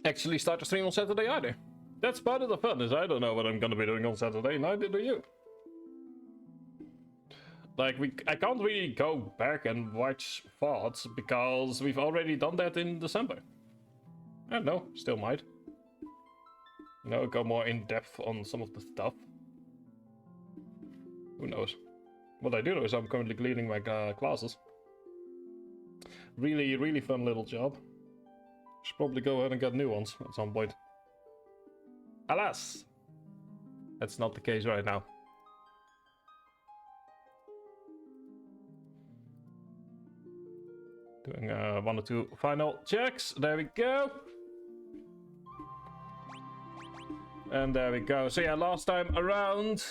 actually start to stream on Saturday either. That's part of the fun, is I don't know what I'm gonna be doing on Saturday, neither do you. Like, I can't really go back and watch VODs because we've already done that in December. I don't know, still might. You know, go more in depth on some of the stuff. Who knows? What I do know is I'm currently cleaning my classes. Really, really fun little job. Should probably go ahead and get new ones at some point. Alas! That's not the case right now. Doing 1 or 2 final checks. There we go. And there we go. So yeah, last time around,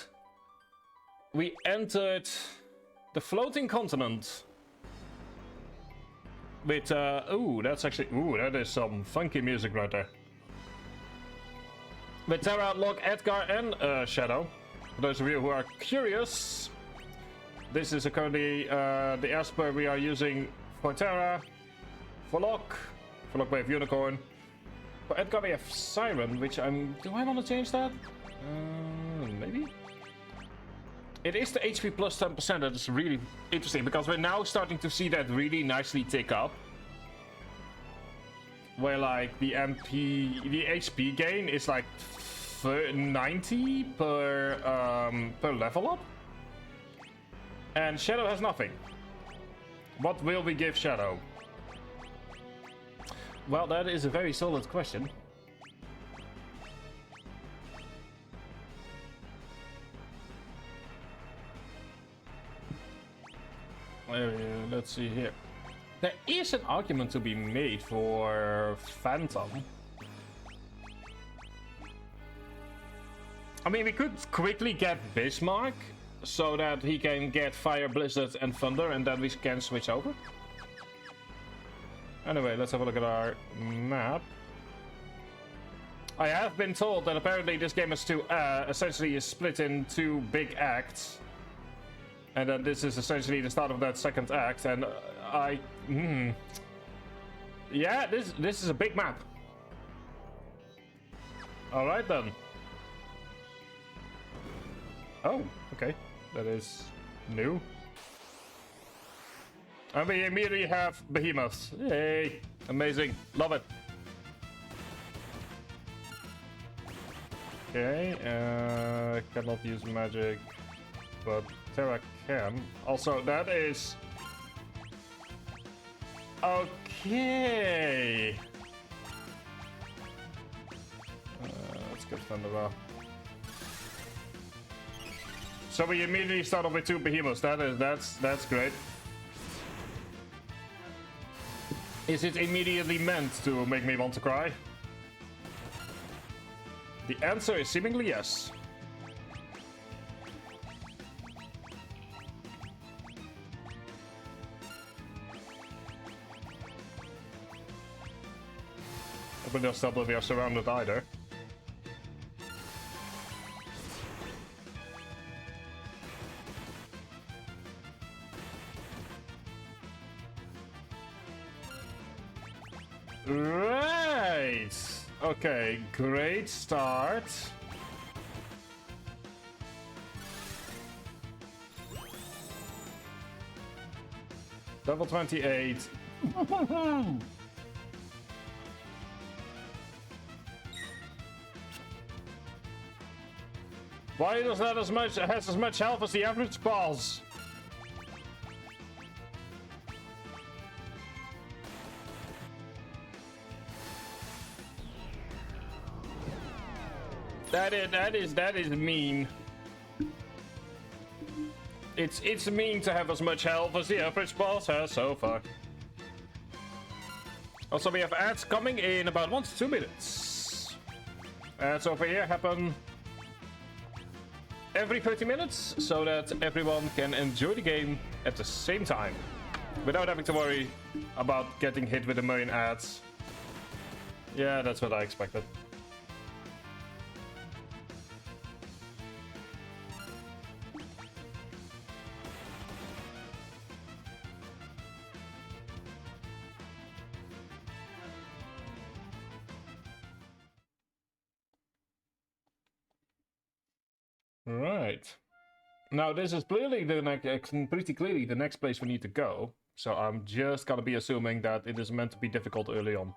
we entered the floating continent. With, ooh, that's actually, ooh, that is some funky music right there. With Terra, Locke, Edgar, and Shadow. For those of you who are curious, this is currently the Esper we are using for Terra, for Locke we have Unicorn. For Edgar we have Siren, which do I want to change that? Maybe? It is the HP plus 10%, that is really interesting, because we're now starting to see that really nicely tick up. Where like the HP gain is like 90 per level up. And Shadow has nothing. What will we give Shadow? Well, that is a very solid question. Let's see here. There is an argument to be made for Phantom. I mean, we could quickly get Bismarck so that he can get Fire, Blizzard, and Thunder, and then we can switch over. Anyway, let's have a look at our map. I have been told that apparently this game is essentially is split in 2 big acts. And then this is essentially the start of that second act, and yeah, this is a big map. Alright then. Oh, okay. That is new. And we immediately have behemoths. Yay! Amazing. Love it. Okay, cannot use magic, but Terra can. Also, that is... Okay! Let's get Thunderball. So we immediately start off with 2 behemoths. That's great. Is it immediately meant to make me want to cry? The answer is seemingly yes. But just not that we are surrounded either. Right! Okay, great start. Level 28. Why does that has as much health as the average boss? That is mean. It's mean to have as much health as the average boss has so far. Also, we have ads coming in about 1 to 2 minutes. Ads over here happen every 30 minutes, so that everyone can enjoy the game at the same time, without having to worry about getting hit with a million ads. Yeah, that's what I expected. Right. Now this is clearly the pretty clearly the next place we need to go. So I'm just gonna be assuming that it is meant to be difficult early on.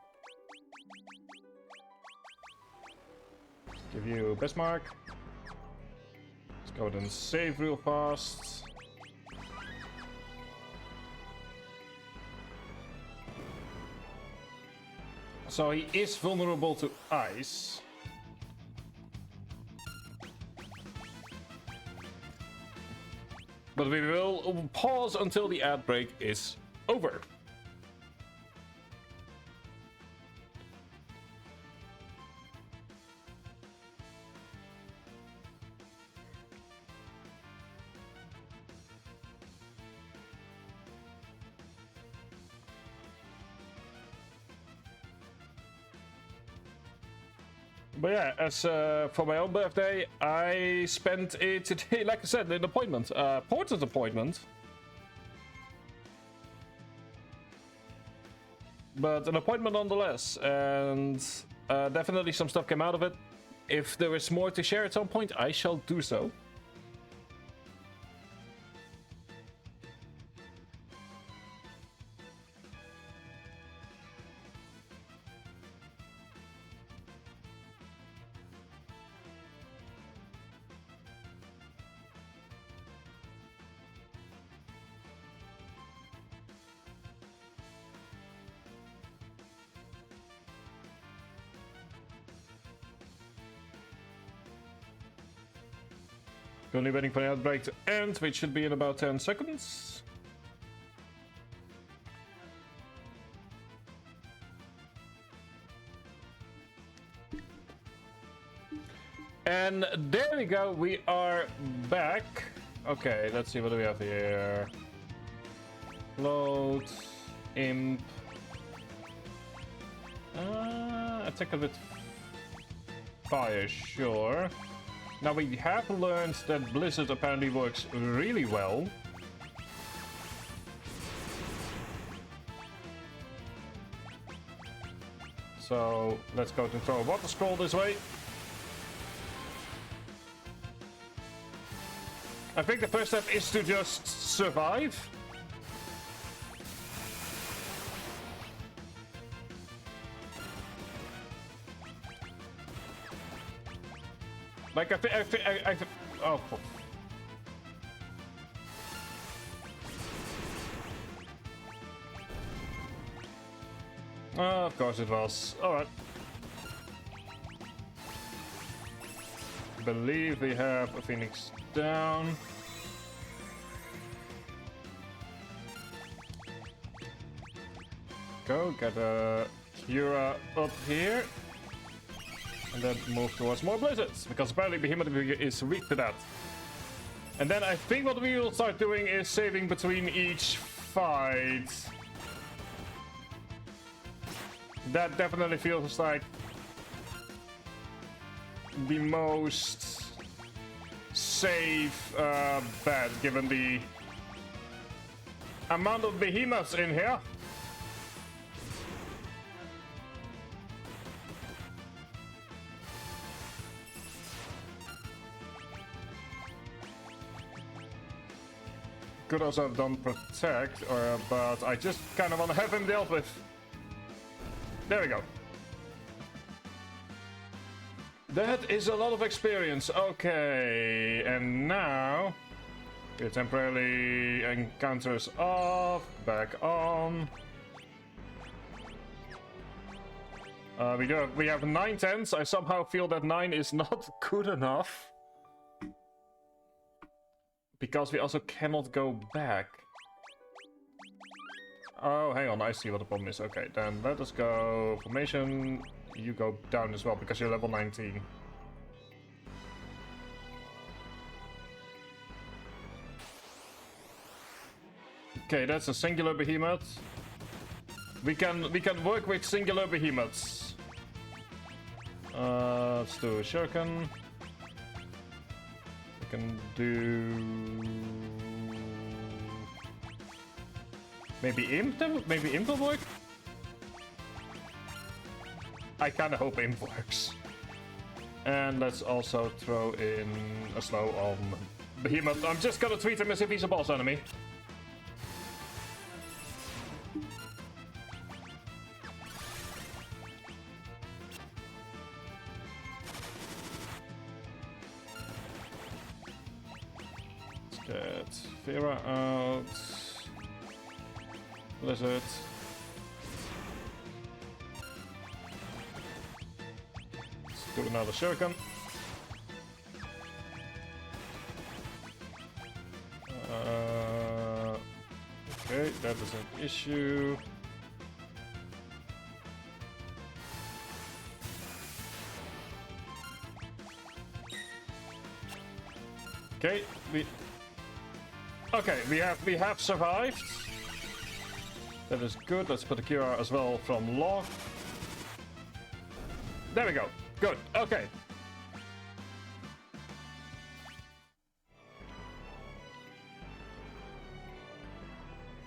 Give you Bismarck. Let's go ahead and save real fast. So he is vulnerable to ice. But we will pause until the ad break is over. But yeah, as for my own birthday, I spent it today, like I said, an appointment. Porter's appointment. But an appointment nonetheless, and definitely some stuff came out of it. If there is more to share at some point, I shall do so. Currently waiting for the outbreak to end, which should be in about 10 seconds. And there we go, we are back. Okay, let's see what do we have here. Load, imp. Attack with fire, sure. Now we have learned that Blizzard apparently works really well. So let's go to throw a water scroll this way. I think the first step is to just survive. Like I oh. Oh, of course it was. All right. I believe we have a Phoenix down. Go get a Kira up here. And then move towards more blizzards, because apparently Behemoth is weak to that. And then I think what we will start doing is saving between each fight. That definitely feels like the most safe bet, given the amount of behemoths in here. Could also have done protect, but I just kind of want to have him dealt with. There we go. That is a lot of experience. Okay, and now it temporarily encounters off, back on. We have 9 tens. I somehow feel that 9 is not good enough. Because we also cannot go back. Oh, hang on, I see what the problem is. Okay, then let us go formation. You go down as well, because you're level 19. Okay, that's a singular behemoth. We can work with singular behemoths. Let's do a shuriken. Can do maybe imp will work. I kind of hope imp works. And let's also throw in a slow on Behemoth. I'm just gonna treat him as if he's a boss enemy. Let's get Vera out. Blizzard. Do another shuriken. Okay, that is an issue. Okay, we have survived. That is good. Let's put a cure as well from Law. There we go. Good. Okay.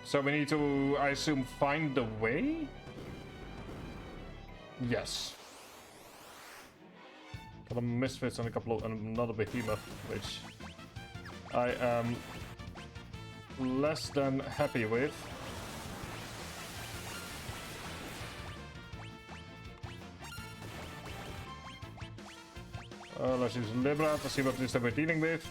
So we need to, I assume, find the way? Yes. Got a Misfits and a couple of, and another Behemoth, which I am less than happy with. Let's use Libra to see what it is that we're dealing with.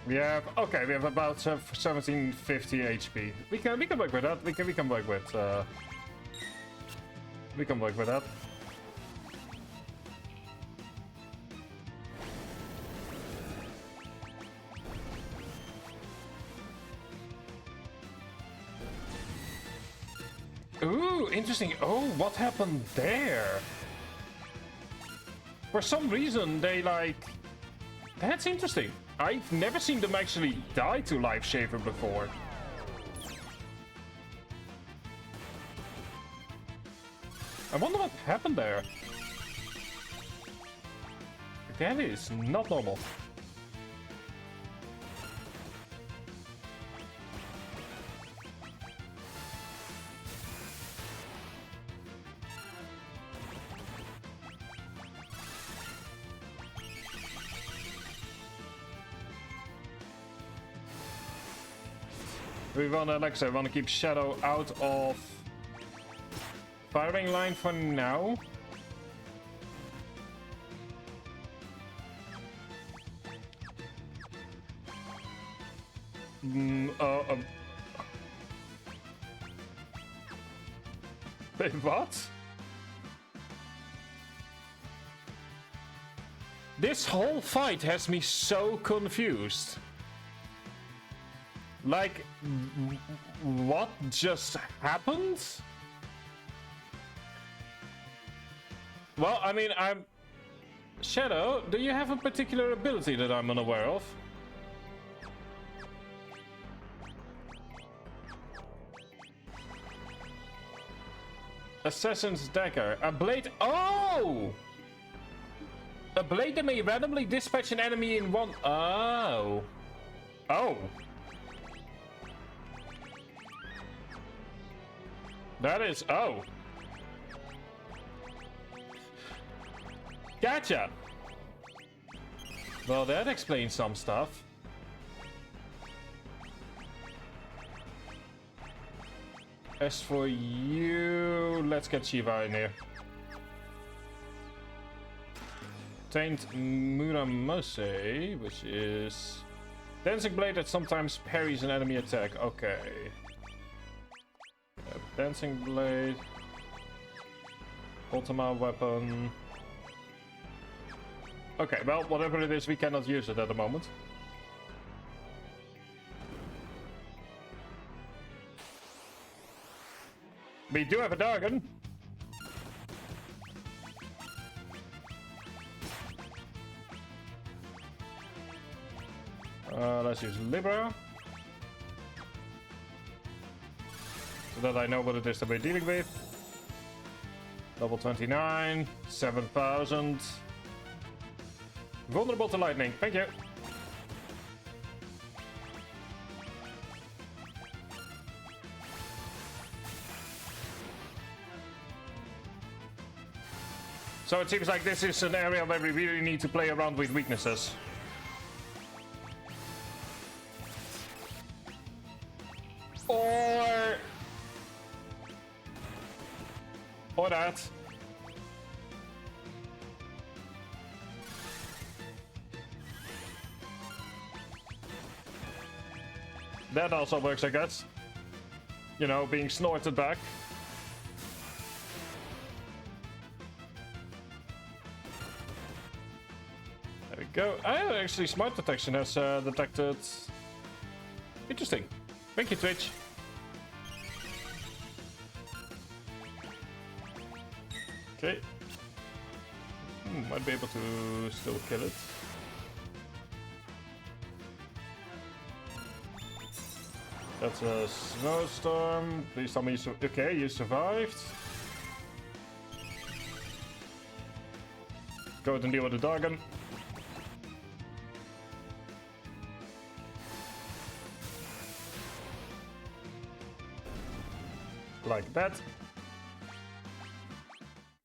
We have about 1750 HP. We can work with that. We can work with that. Ooh, interesting. Oh, what happened there? For some reason, they like... That's interesting. I've never seen them actually die to Life Shaver before. I wonder what happened there. That is not normal. We wanna, like I said, wanna keep Shadow out of firing line for now. Wait, what? This whole fight has me so confused. Like, what just happened? Well, I mean, Shadow, do you have a particular ability that I'm unaware of? Assassin's Dagger. A blade. Oh! A blade that may randomly dispatch an enemy in one. Oh. Oh. That is. Oh. Gotcha. Well, that explains some stuff. As for you, let's get Shiva in here. Taint Muramose, which is Dancing Blade that sometimes parries an enemy attack. Okay. Dancing Blade. Ultima weapon. Okay, well, whatever it is, we cannot use it at the moment. We do have a Dargon. Let's use Libra. So that I know what it is that we're dealing with. Level 29, 7,000. Vulnerable to lightning, thank you. So it seems like this is an area where we really need to play around with weaknesses. Or that. That also works, I guess. You know, being snorted back. There we go. Actually, smart detection has detected. Interesting. Thank you, Twitch. Okay. Might be able to still kill it. That's a snowstorm. Please tell me you okay, you survived. Go ahead and deal with the dragon. Like that.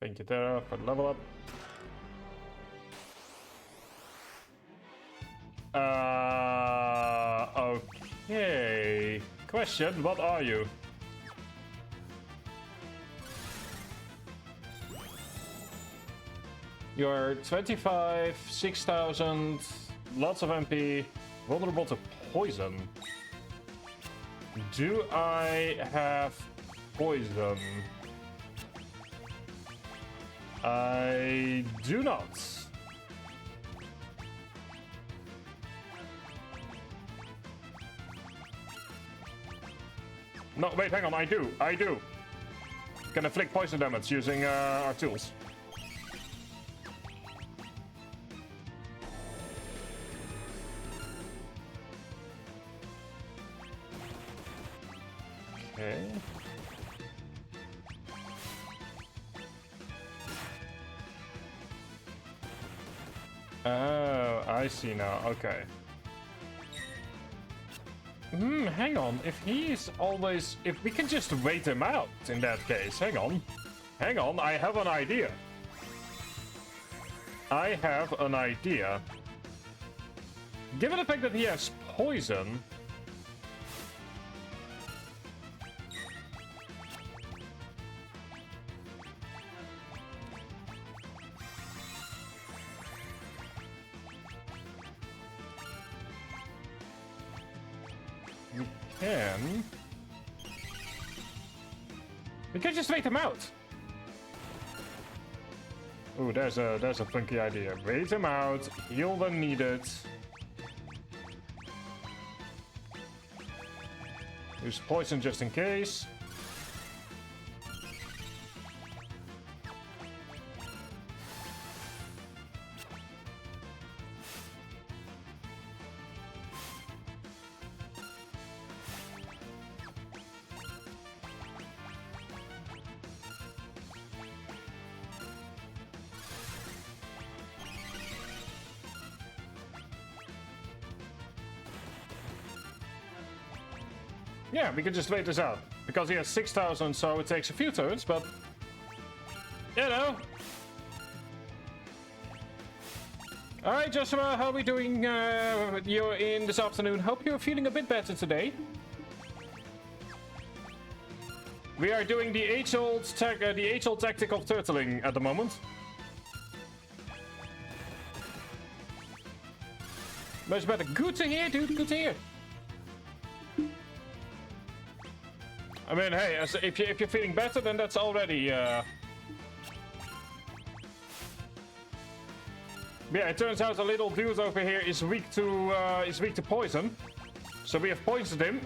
Thank you, Tara, for the level up. Okay. Question, what are you? You're 25, 6,000, lots of MP, vulnerable to poison. Do I have poison? I do not. No, wait, hang on, I do. Can inflict poison damage using our tools. Okay. Oh, I see now, okay. Hang on. If he is always... If we can just wait him out in that case. Hang on. Hang on. I have an idea. Given the fact that he has poison... We can just wait him out. Ooh, there's a funky idea. Wait him out, heal when needed. Use poison just in case. Yeah, we can just wait this out. Because he has 6,000, so it takes a few turns, but... You know. Alright, Joshua, how are we doing you're in this afternoon? Hope you're feeling a bit better today. We are doing the age-old tactic of turtling at the moment. Much better. Good to hear, dude. Good to hear. I mean, hey, if you're feeling better, then that's already. Yeah, it turns out a little dude over here is weak to poison, so we have poisoned him,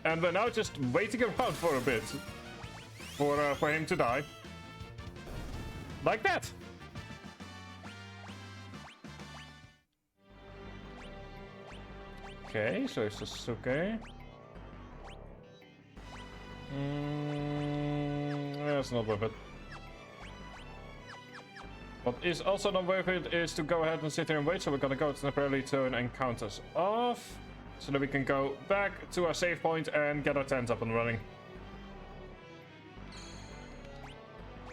and we're now just waiting around for a bit for him to die, like that. Okay, so it's just okay. That's not worth it. What is also not worth it is to go ahead and sit here and wait, so we're gonna go temporarily turn encounters off, so that we can go back to our save point and get our tent up and running.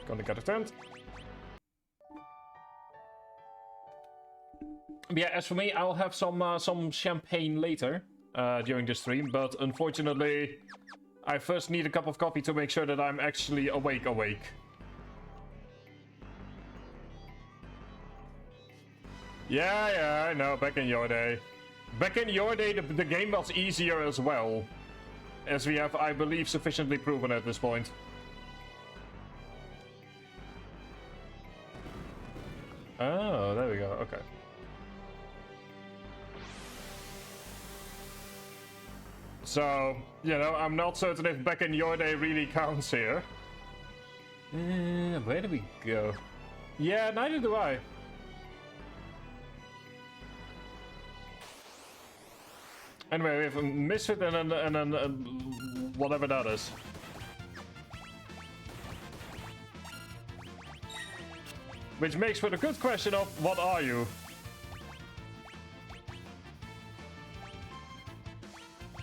Gonna get a tent. Yeah, as for me, I'll have some champagne later during the stream, but unfortunately, I first need a cup of coffee to make sure that I'm actually awake. Yeah, I know, back in your day. Back in your day, the game was easier as well. As we have, I believe, sufficiently proven at this point. Oh, there we go, okay. So, you know, I'm not certain if back in your day really counts here. Where do we go? Yeah, neither do I. Anyway, we have a Misfit and then whatever that is. Which makes for the good question of, what are you?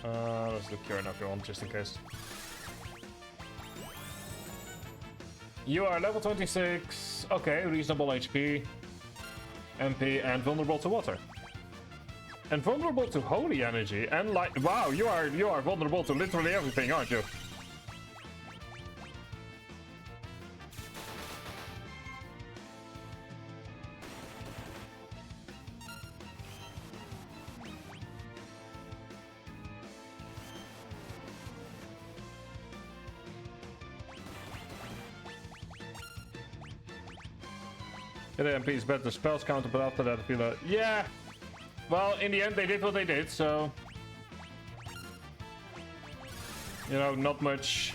Let's look here and everyone, just in case. You are level 26, okay, reasonable HP, MP, and vulnerable to water. And vulnerable to holy energy, and like, wow, you are vulnerable to literally everything, aren't you? The MP is better spells counter, but after that I feel like, yeah. Well, in the end they did what they did, so you know, not much.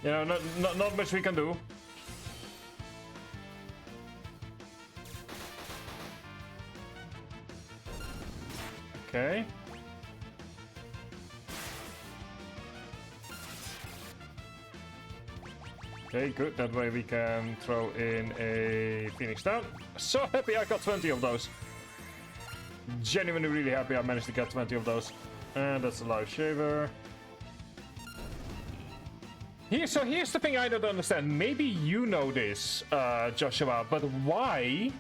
You know, not much we can do. Okay. Okay, good. That way we can throw in a Phoenix Down. So happy I got 20 of those. Genuinely really happy I managed to get 20 of those. And that's a Life Shaver. So here's the thing I don't understand. Maybe you know this, Joshua, but why,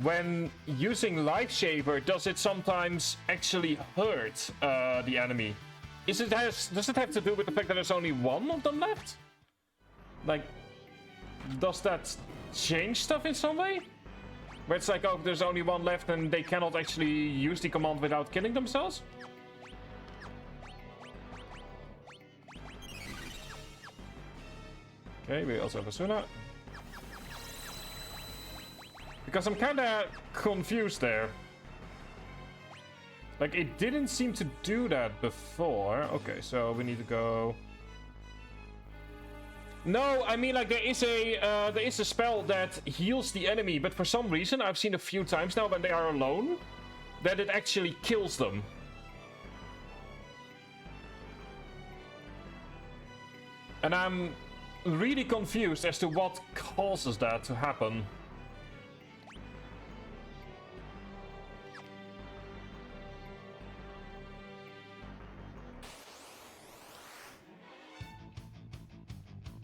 when using Life Shaver, does it sometimes actually hurt the enemy? Does it have to do with the fact that there's only one of them left? Like, does that change stuff in some way? Where it's like, oh, there's only one left and they cannot actually use the command without killing themselves? Okay, we also have a Suna. Because I'm kinda confused there. Like, it didn't seem to do that before. Okay, so we need to go... No, I mean, like, there is a spell that heals the enemy, but for some reason, I've seen a few times now when they are alone, that it actually kills them. And I'm really confused as to what causes that to happen.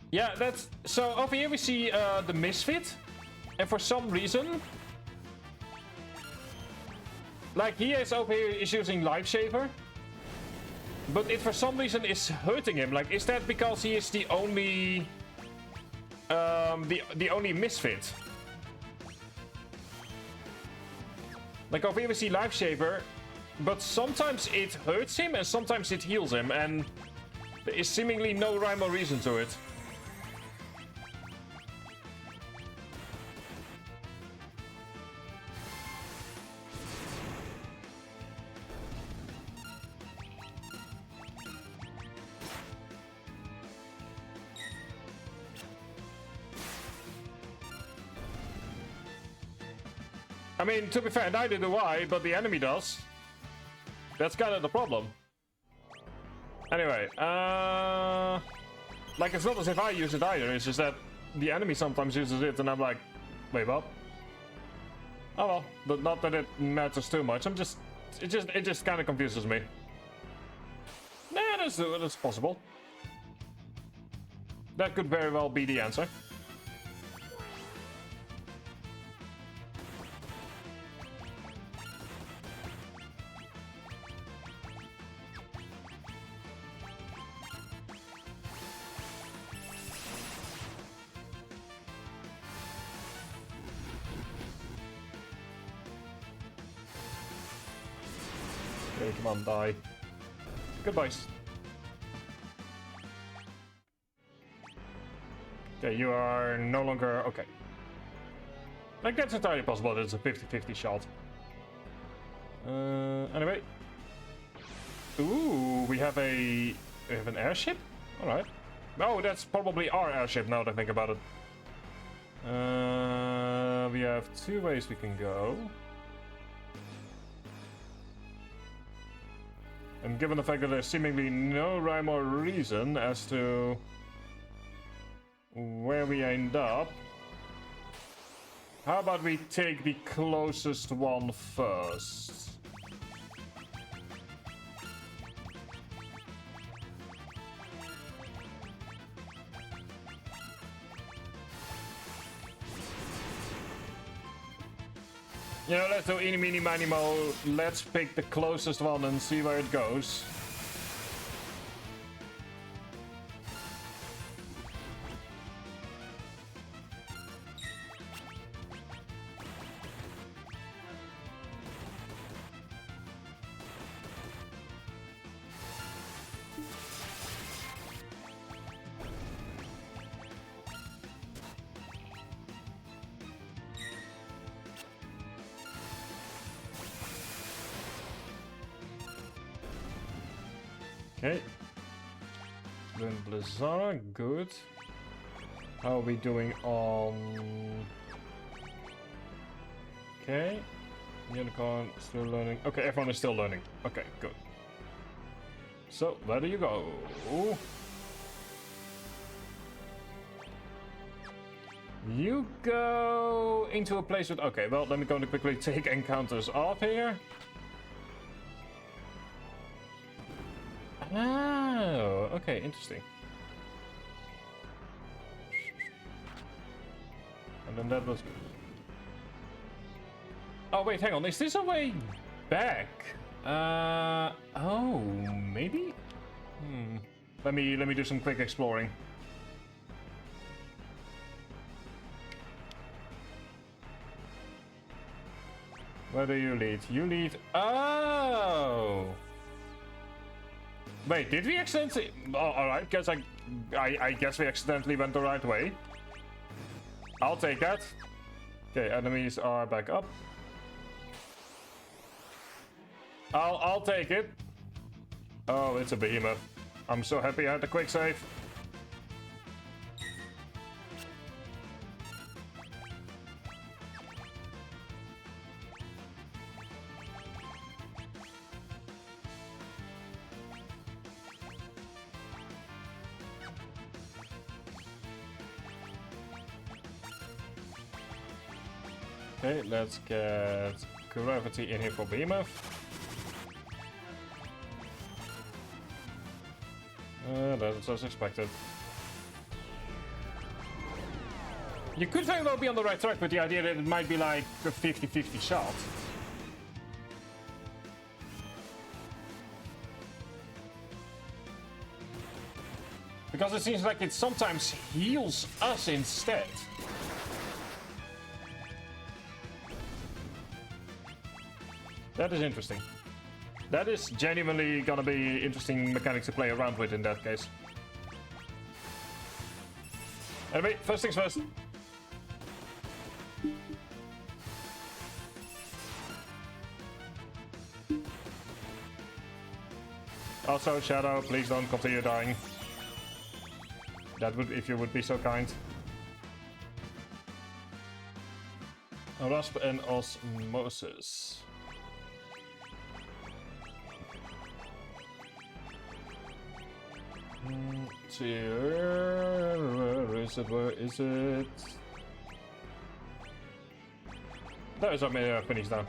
Yeah, that's... So over here we see the Misfit. And for some reason... Like, he is over here is using Life Shaver. But it for some reason is hurting him. Like, is that because he is the only... the only Misfit? Like, over here we see Life Shaver. But sometimes it hurts him and sometimes it heals him. And there is seemingly no rhyme or reason to it. I mean, to be fair, neither do I, but the enemy does. That's kind of the problem. Anyway, like, it's not as if I use it either, it's just that the enemy sometimes uses it and I'm like, wait, what? Oh well, but not that it matters too much, it just kind of confuses me. Nah, that's possible. That could very well be the answer. Okay, come on, die. Goodbye. Okay, you are no longer... Okay. Like, that's entirely possible that it's a 50-50 shot. Anyway. Ooh, we have an airship? Alright. Oh, that's probably our airship now that I think about it. We have two ways we can go. And given the fact that there's seemingly no rhyme or reason as to where we end up, how about we take the closest one first? You know, let's do eeny, meeny, miny, mo. Let's pick the closest one and see where it goes. Okay. Then Blizzara, good. How are we doing on... Okay. Unicorn, still learning. Okay, everyone is still learning. Okay, good. So, where do you go? You go into a place with... Okay, well, let me go to quickly take encounters off here. Oh, okay, interesting. And then that was... Oh, wait, hang on. Is this a way back? Oh, maybe? Let me do some quick exploring. Where do you lead? You lead... Oh! Wait, did we accidentally... Oh, alright, guess I guess we accidentally went the right way. I'll take that. Okay, enemies are back up. I'll take it. Oh, it's a behemoth. I'm so happy I had the quick save. Okay, let's get gravity in here for behemoth. That's as expected. You could very well be on the right track with the idea that it might be like a 50-50 shot. Because it seems like it sometimes heals us instead. That is interesting. That is genuinely gonna be interesting mechanics to play around with in that case. Anyway, first things first. Also, Shadow, please don't continue dying. That would, if you would be so kind. Rasp and Osmosis. Where is it? Where is it? There's our finish down.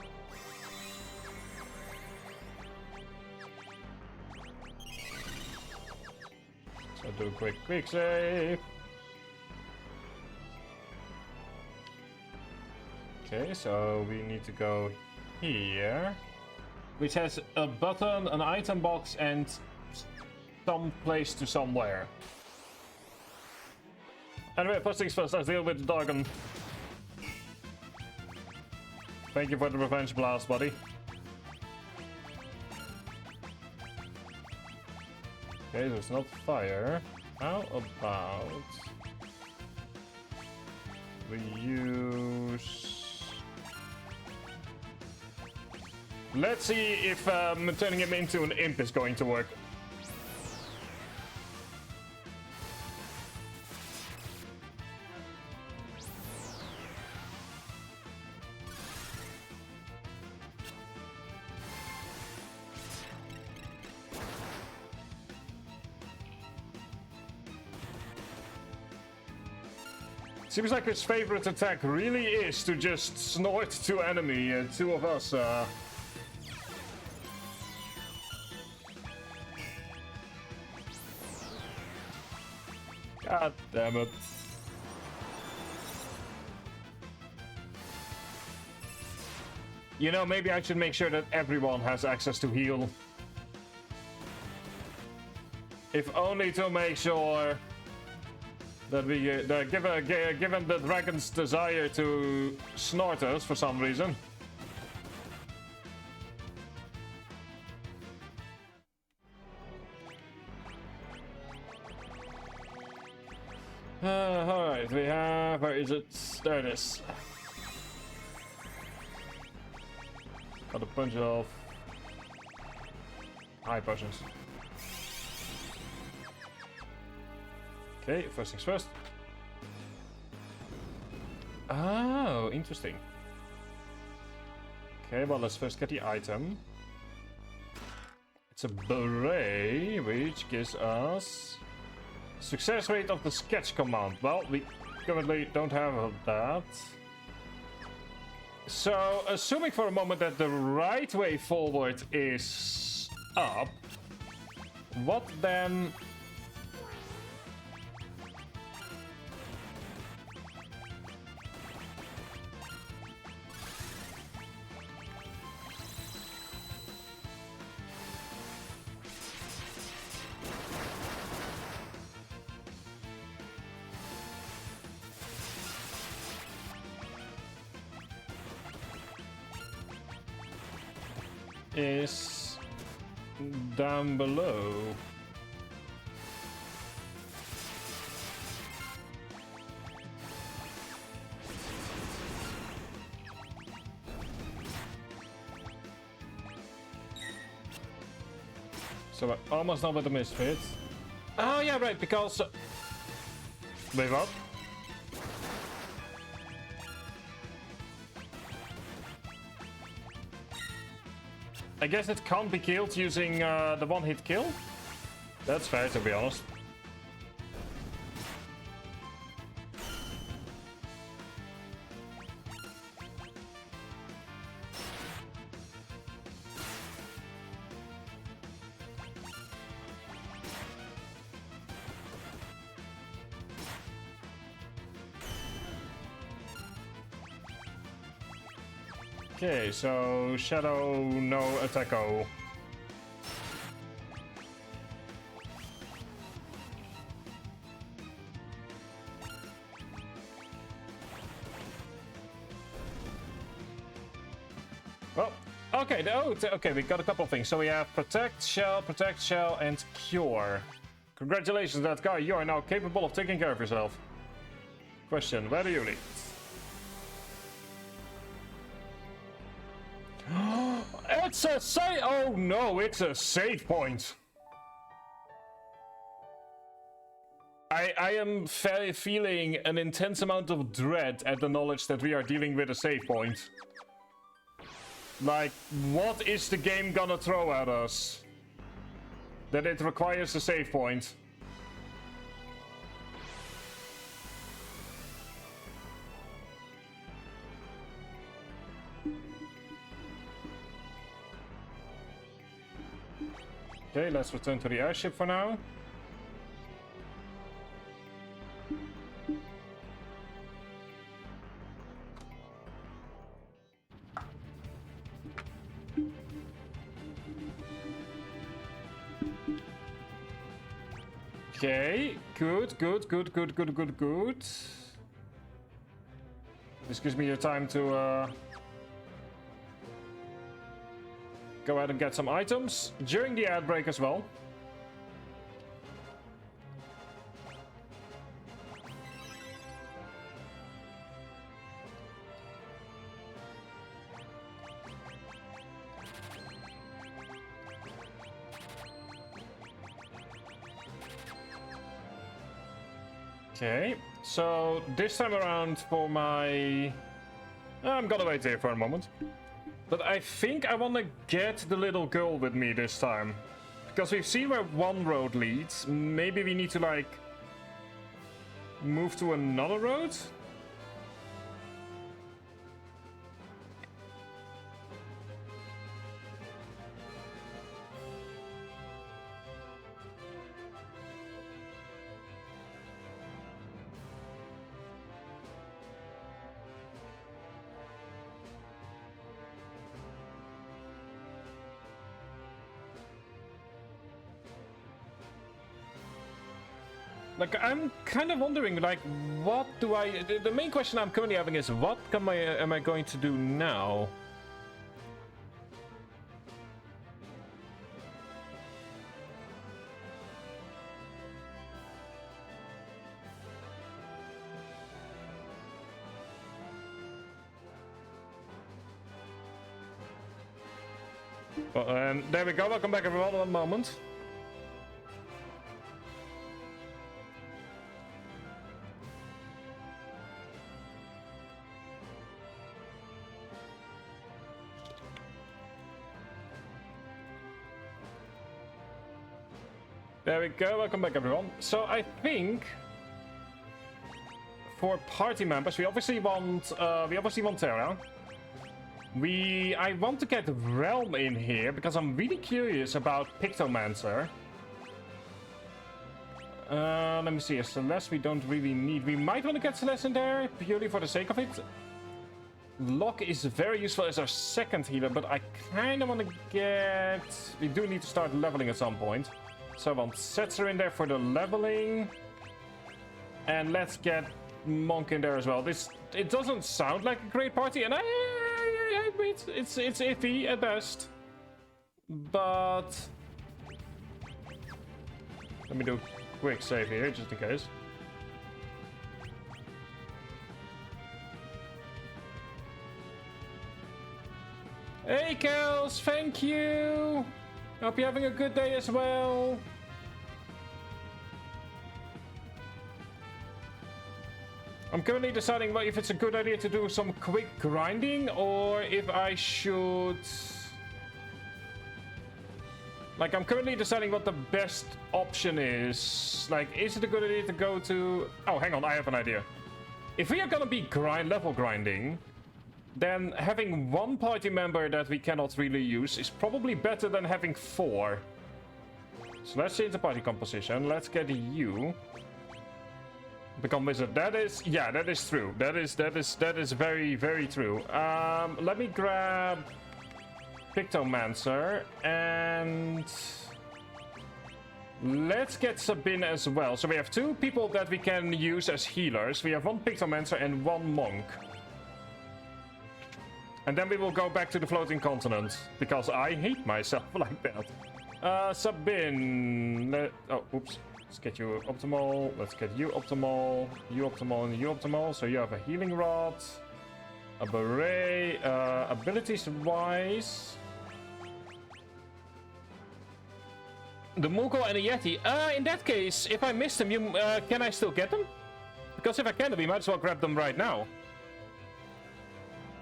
So do a quick save. Okay, so we need to go here, which has a button, an item box, and some place to somewhere. Anyway, first things first, let's deal with the Dargon. Thank you for the revenge blast, buddy. Okay, so it's not fire. How about we use... Let's see if turning him into an imp is going to work. Seems like his favorite attack really is to just snort to enemy, two of us. God damn it. You know, maybe I should make sure that everyone has access to heal. If only to make sure that we, given the dragon's desire to snort us for some reason. Alright, we have, where is it? There it is. Got a bunch of high potions. Okay, first things first. Oh, interesting. Okay, well, let's first get the item. It's a beret, which gives us success rate of the sketch command. Well, we currently don't have that. So, assuming for a moment that the right way forward is up, what then... is down below. So we're almost done with the misfit. Oh yeah, right, because... Wait, what? I guess it can't be killed using the one-hit kill? That's fair, to be honest. Okay, so Shadow, no attacko. Well, okay, okay, we got a couple of things. So we have protect, shell, and cure. Congratulations, that guy. You are now capable of taking care of yourself. Question, where do you lead? It's a save. Oh no, it's a save point. I am feeling an intense amount of dread at the knowledge that we are dealing with a save point. Like, what is the game gonna throw at us? That it requires a save point. Okay, let's return to the airship for now. Okay, good. This gives me your time to go ahead and get some items during the ad break as well. Okay, so this time around for my... I'm gonna wait here for a moment. But I think I want to get the little girl with me this time. Because we've seen where one road leads. Maybe we need to, like, move to another road? Like, I'm kind of wondering, like, what do I... The main question I'm currently having is, what am I going to do now? Well, there we go. Welcome back, everyone. One moment. There we go, welcome back everyone. So I think for party members we obviously want Terra. I want to get Realm in here because I'm really curious about Pictomancer. Let me see, Celeste we don't really need. We might want to get Celeste in there purely for the sake of it. Locke is very useful as our second healer, but I kind of want to get... We do need to start leveling at some point. So I want Setzer in there for the leveling. And let's get Monk in there as well. It doesn't sound like a great party, and I admit it's iffy at best. But let me do a quick save here, just in case. Hey Kels, thank you! Hope you're having a good day as well. I'm currently deciding if it's a good idea to do some quick grinding or if I should... Like, I'm currently deciding what the best option is. Like, is it a good idea to go to... Oh, hang on, I have an idea. If we are gonna be level grinding, then having one party member that we cannot really use is probably better than having 4. So let's change the party composition. Let's get you. Become wizard. That is true. That is very, very true. Let me grab Pictomancer and let's get Sabine as well. So we have 2 people that we can use as healers. We have 1 Pictomancer and 1 monk. And then we will go back to the floating continent, because I hate myself like that. Sabine. Oh, oops. Let's get you optimal. Let's get you optimal. You optimal and you optimal. So you have a healing rod. A beret. Abilities-wise. The Moogle and a Yeti. In that case, if I missed them, can I still get them? Because if I can, we might as well grab them right now.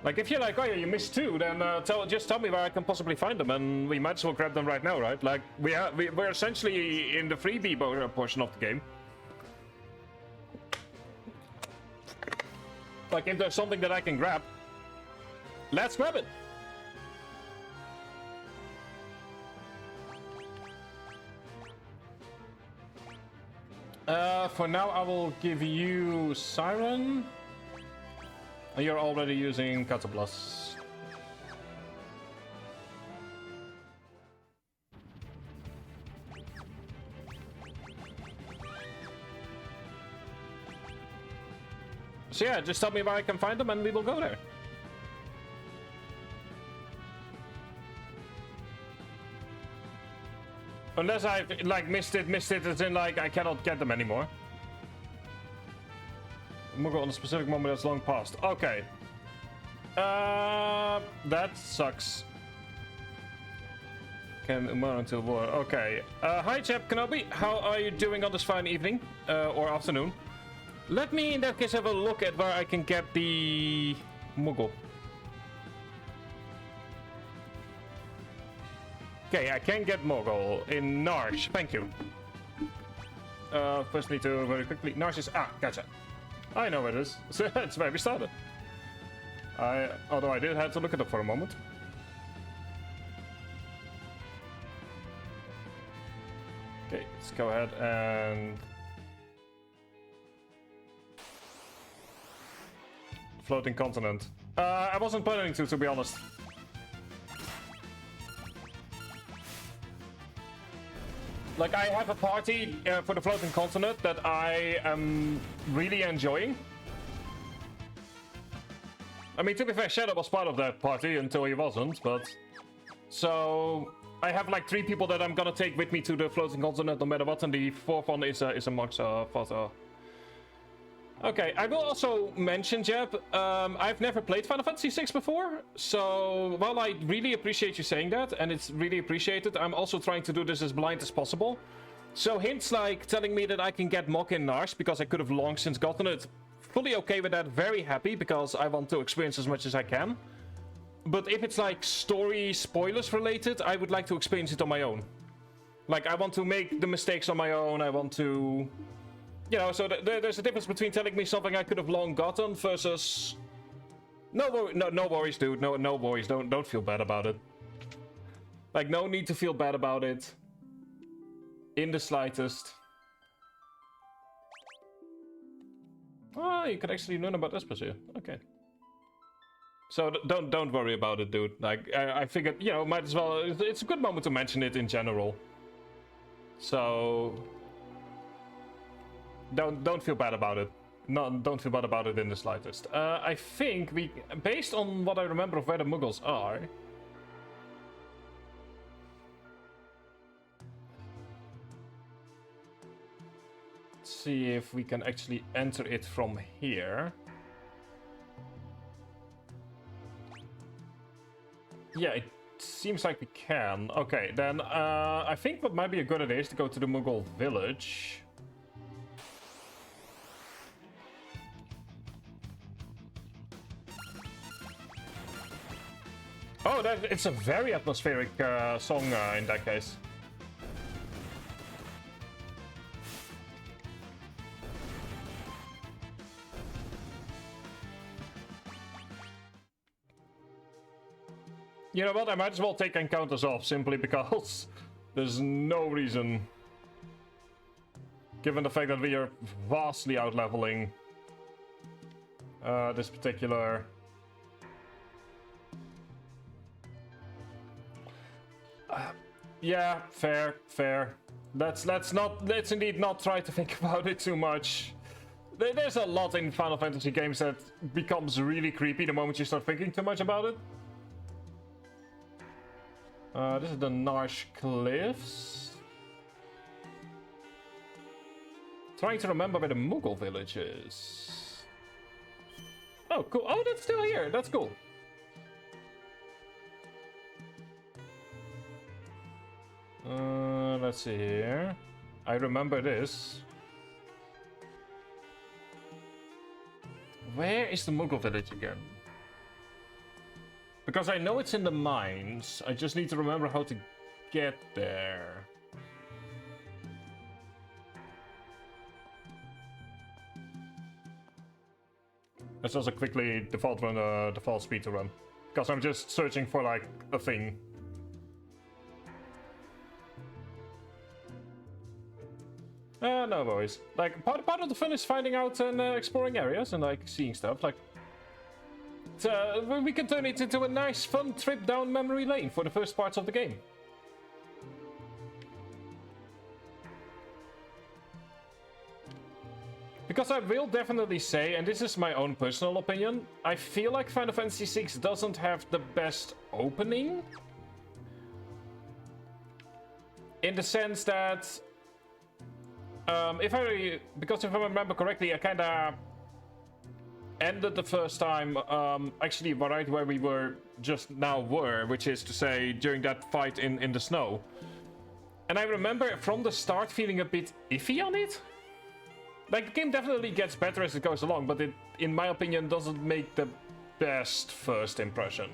Like, if you're like, oh yeah, you missed 2, then just tell me where I can possibly find them, and we might as well grab them right now, right? Like, we're essentially in the freebie portion of the game. Like, if there's something that I can grab, let's grab it! For now, I will give you Siren. You're already using Cataplas. So yeah, just tell me where I can find them and we will go there. Unless I've like missed it as in like I cannot get them anymore. Moogle on a specific moment that's long past. Okay. That sucks. Can Umar until war. Okay. Hi, Chap Kenobi. How are you doing on this fine evening? Or afternoon? Let me, in that case, have a look at where I can get the Moogle. Okay, I can get Moogle in Narsh. Thank you. First need to very quickly... Narsh is... Ah, gotcha. I know where it is. It's where we started. Although I did have to look it up for a moment. Okay, let's go ahead and... Floating continent. I wasn't planning to be honest. Like, I have a party for the floating continent that I am really enjoying. I mean, to be fair, Shadow was part of that party until he wasn't, but... So... I have like 3 people that I'm gonna take with me to the floating continent no matter what, and the 4th one is a Mox photo. Okay, I will also mention, Jeb, I've never played Final Fantasy VI before, so while I really appreciate you saying that, and it's really appreciated, I'm also trying to do this as blind as possible. So hints like telling me that I can get Mok in Narsh, because I could have long since gotten it, fully okay with that, very happy, because I want to experience as much as I can. But if it's like story spoilers related, I would like to experience it on my own. Like, I want to make the mistakes on my own, I want to... You know, so there's a difference between telling me something I could have long gotten versus... No worries, dude. No worries. Don't feel bad about it. Like, no need to feel bad about it. In the slightest. Oh, you could actually learn about Esposito. Okay. So don't worry about it, dude. Like, I figured, you know, might as well... It's a good moment to mention it in general. So... Don't feel bad about it. No, don't feel bad about it in the slightest. I think we, based on what I remember of where the Muggles are, let's see if we can actually enter it from here. Yeah, it seems like we can. Okay, then I think what might be a good idea is to go to the Muggle village. Oh, it's a very atmospheric song in that case. You know what, I might as well take encounters off simply because there's no reason. Given the fact that we are vastly out-leveling this particular... Yeah, fair. Let's indeed not try to think about it too much. There's a lot in Final Fantasy games that becomes really creepy the moment you start thinking too much about it. This is the Narsh Cliffs. Trying to remember where the Moogle village is. Oh, cool. Oh, that's still here. That's cool. Let's see here. I remember this. Where is the Moogle village again? Because I know it's in the mines. I just need to remember how to get there. Let's also quickly default run default speed to run. Because I'm just searching for like a thing. No worries. Like, part of the fun is finding out and exploring areas and, like, seeing stuff. Like, we can turn it into a nice, fun trip down memory lane for the first parts of the game. Because I will definitely say, and this is my own personal opinion, I feel like Final Fantasy VI doesn't have the best opening. In the sense that... because if I remember correctly, I kinda ended the first time, actually right where we were just now which is to say, during that fight in the snow. And I remember from the start feeling a bit iffy on it. Like, the game definitely gets better as it goes along, but it, in my opinion, doesn't make the best first impression.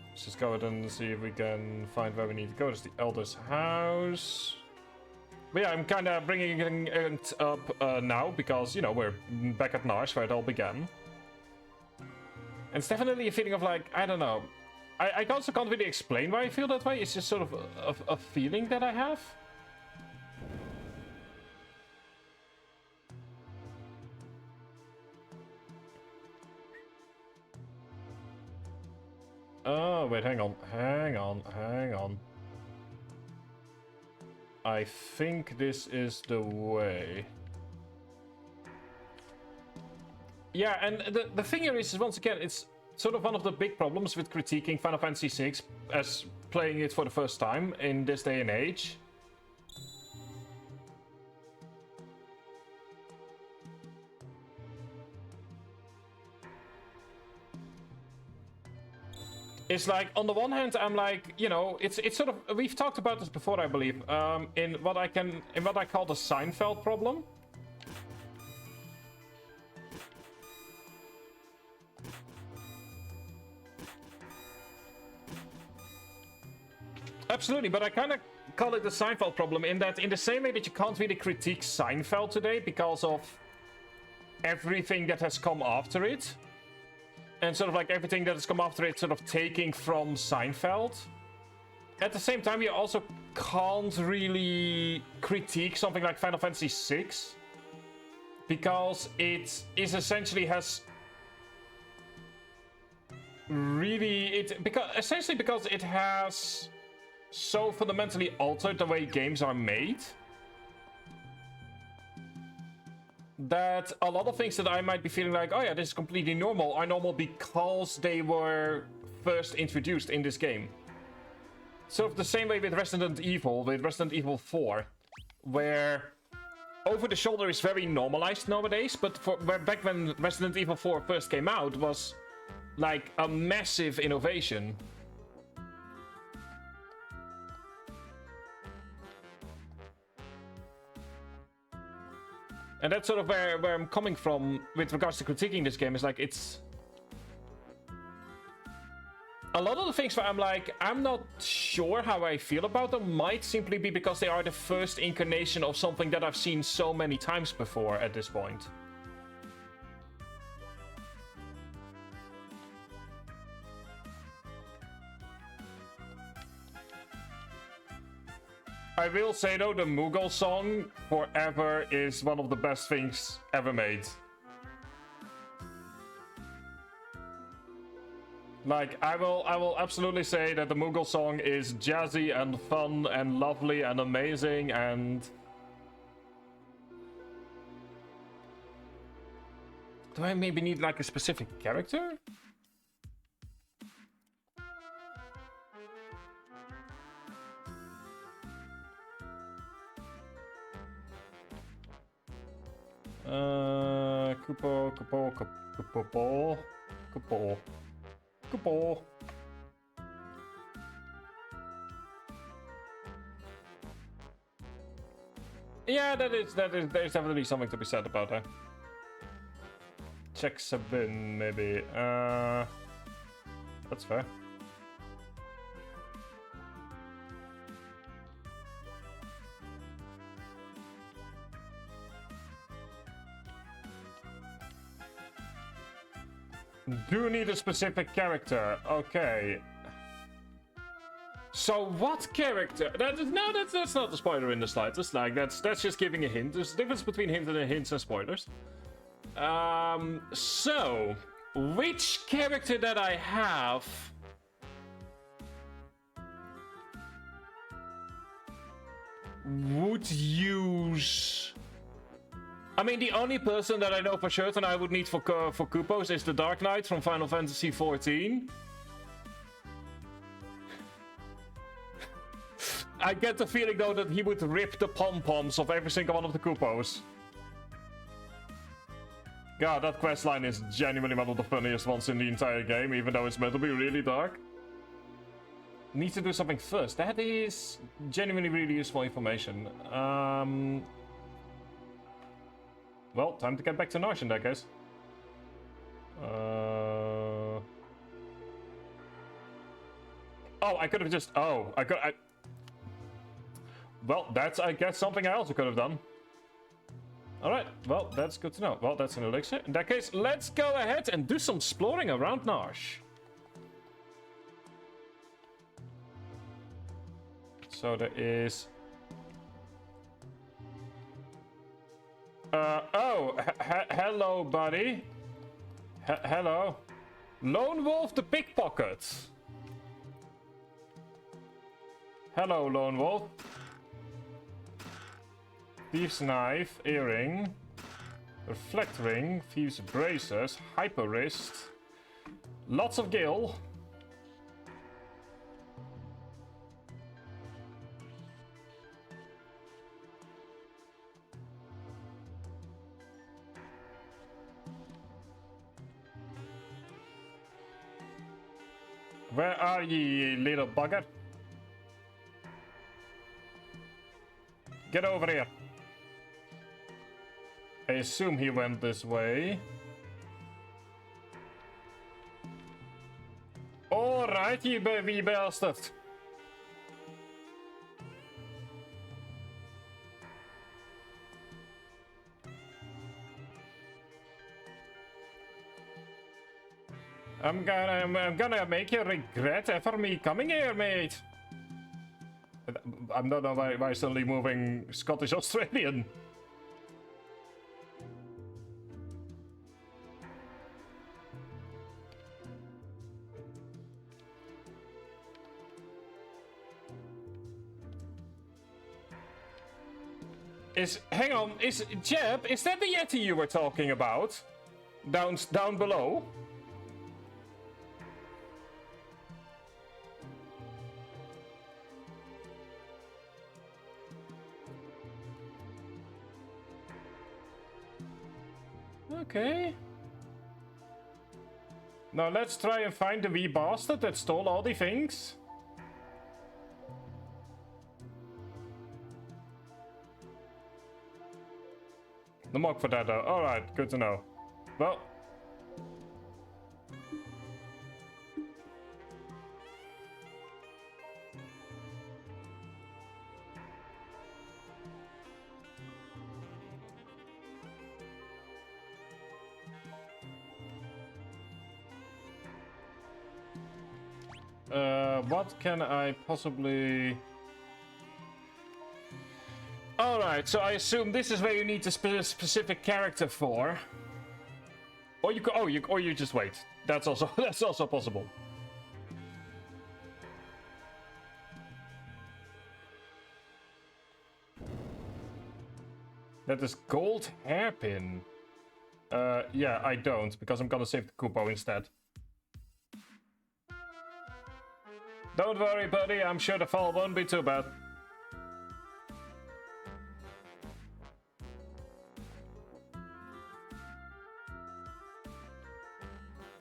Let's just go ahead and see if we can find where we need to go. It's the Elder's house. But yeah, I'm kind of bringing it up now because, you know, we're back at Nars where it all began. And it's definitely a feeling of like, I don't know. I also can't really explain why I feel that way. It's just sort of a feeling that I have. Oh, wait, hang on. I think this is the way. Yeah, and the thing here is, once again, it's sort of one of the big problems with critiquing Final Fantasy VI as playing it for the first time in this day and age. It's like, on the one hand, I'm like, you know, it's sort of, we've talked about this before, I believe, in what I call the Seinfeld problem. Absolutely, but I kind of call it the Seinfeld problem in that, in the same way that you can't really critique Seinfeld today because of everything that has come after it. And sort of like everything that has come after it sort of taking from Seinfeld. At the same time, you also can't really critique something like Final Fantasy VI. Because it is essentially has... essentially because it has so fundamentally altered the way games are made. That a lot of things that I might be feeling like, oh yeah, this is completely normal, are normal because they were first introduced in this game. Sort of the same way with Resident Evil 4, where over the shoulder is very normalized nowadays, but back when Resident Evil 4 first came out was like a massive innovation. And that's sort of where I'm coming from with regards to critiquing this game. Is like, it's... A lot of the things where I'm like, I'm not sure how I feel about them might simply be because they are the first incarnation of something that I've seen so many times before at this point. I will say though, the Moogle song forever is one of the best things ever made. Like, I will absolutely say that the Moogle song is jazzy and fun and lovely and amazing and... Do I maybe need like a specific character? Kupo. Yeah, there's definitely something to be said about that. Check Sabin, maybe. That's fair. Do need a specific character. Okay. So what character? That's not a spoiler in the slide. That's just giving a hint. There's a difference between hints and spoilers. So which character that I have would use? I mean, the only person that I know for certain I would need for Kupos is the Dark Knight from Final Fantasy XIV. I get the feeling, though, that he would rip the pom-poms of every single one of the Kupos. God, that questline is genuinely one of the funniest ones in the entire game, even though it's meant to be really dark. need to do something first. That is genuinely really useful information. Well, time to get back to Nash in that case. Oh, I could have just... Oh, well, that's, I guess, something I also could have done. Alright, well, that's good to know. Well, that's an elixir. In that case, let's go ahead and do some exploring around Nash. So there is... hello, buddy. Hello. Lone Wolf the Pickpocket. Hello, Lone Wolf. Thieves' Knife, Earring, Reflect Ring, Thieves' Braces, Hyper Wrist, lots of gil. Where are ye, little bugger? Get over here. I assume he went this way. Alright, you wee bastard. I'm gonna make you regret ever me coming here, mate. I don't know why suddenly moving Scottish Australian. Hang on, Jeb, is that the Yeti you were talking about? Down below? Okay. Now let's try and find the wee bastard that stole all the things. The mock for that though. Alright, good to know. Well. What can I possibly... Alright, so I assume this is where you need a specific character for. Or you could, or you just wait. That's also possible. That is gold hairpin. Yeah, I don't, because I'm gonna save the Koopo instead. Don't worry, buddy, I'm sure the fall won't be too bad.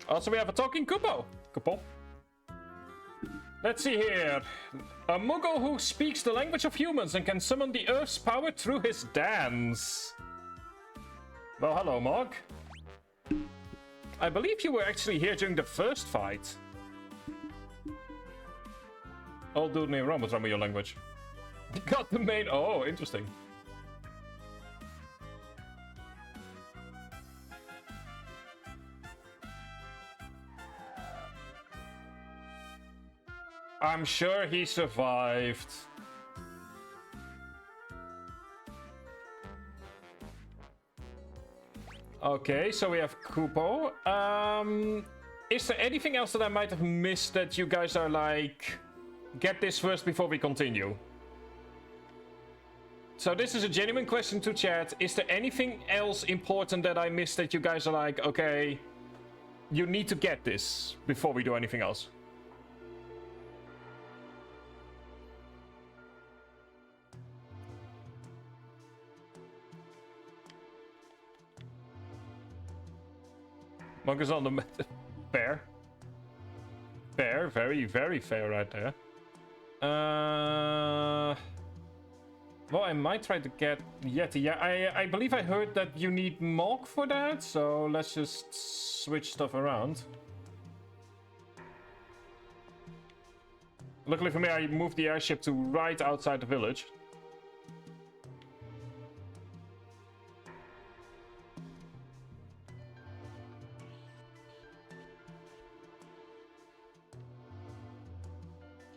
Also, we have a talking Koopo. Koopo. Let's see here. A Muggle who speaks the language of humans and can summon the Earth's power through his dance. Well, hello, Mog. I believe you were actually here during the first fight. Old dude named Ron, what's wrong with your language? Got the main... Oh, interesting. I'm sure he survived. Okay, so we have Koopo. Is there anything else that I might have missed that you guys are like... Get this first before we continue. So this is a genuine question to chat. Is there anything else important that I missed that you guys are like, okay, you need to get this before we do anything else? Monk is on the fair. Fair, very, very fair right there. Well, I might try to get Yeti. Yeah, I believe I heard that you need Mog for that, so let's just switch stuff around. Luckily for me, I moved the airship to right outside the village.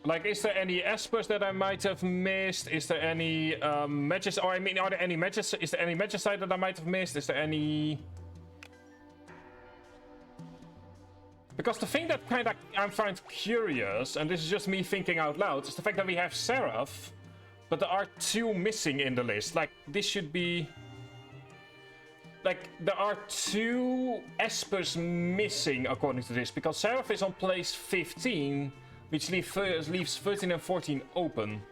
Like, is there any espers that I might have missed? Is there any matches? Or I mean, are there any matches? Is there any magicite that I might have missed? Is there any? Because the thing that kind of I find curious, and this is just me thinking out loud, is the fact that we have Seraph, but there are 2 missing in the list. Like, this should be. Like, there are 2 espers missing according to this, because Seraph is on place 15. Which leaves 13 and 14 open.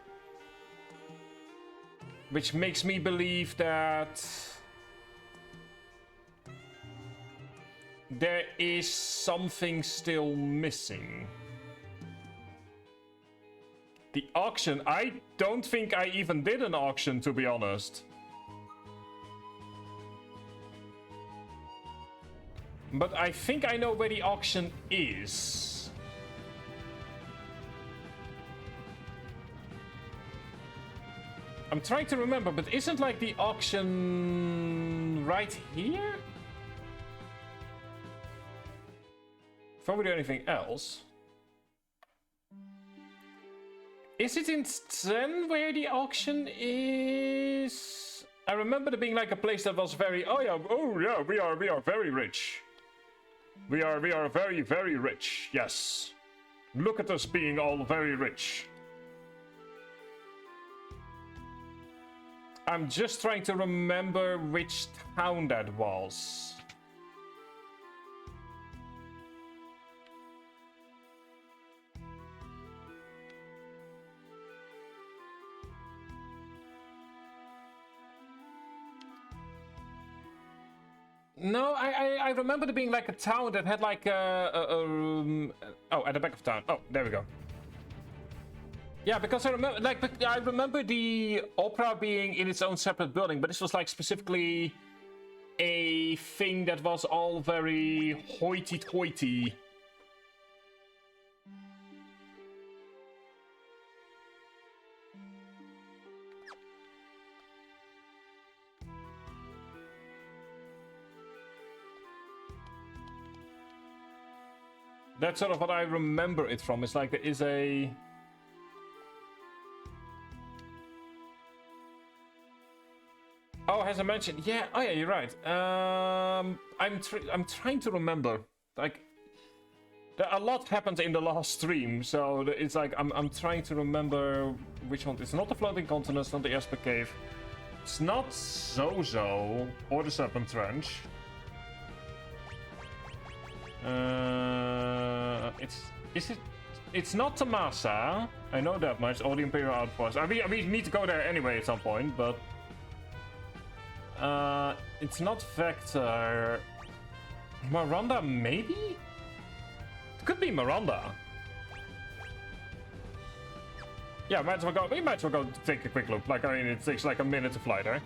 Which makes me believe that there is something still missing. The auction, I don't think I even did an auction, to be honest. But I think I know where the auction is. I'm trying to remember, but isn't like the auction right here? Before we do anything else. Is it in Sten where the auction is? I remember there being like a place that was very, oh yeah, we are very rich. We are very, very rich, yes. Look at us being all very rich. I'm just trying to remember which town that was. No, I remember there being like a town that had like oh, at the back of town. Oh, there we go. Yeah, because I remember the opera being in its own separate building, but this was like specifically a thing that was all very hoity-toity. That's sort of what I remember it from. It's like there is a... Oh, has I mentioned? Yeah. Oh, yeah. You're right. I'm trying to remember. Like, a lot happened in the last stream, so it's like I'm trying to remember which one. It's not the floating continent, it's not the Esper Cave. It's not Zozo or the Serpent Trench. It's not Tamasa. I know that much. Or the Imperial Outpost. I mean, we need to go there anyway at some point, but. It's not Vector. Miranda, maybe? It could be Miranda. Yeah, we might as well go take a quick look. Like, I mean, it takes like a minute to fly there.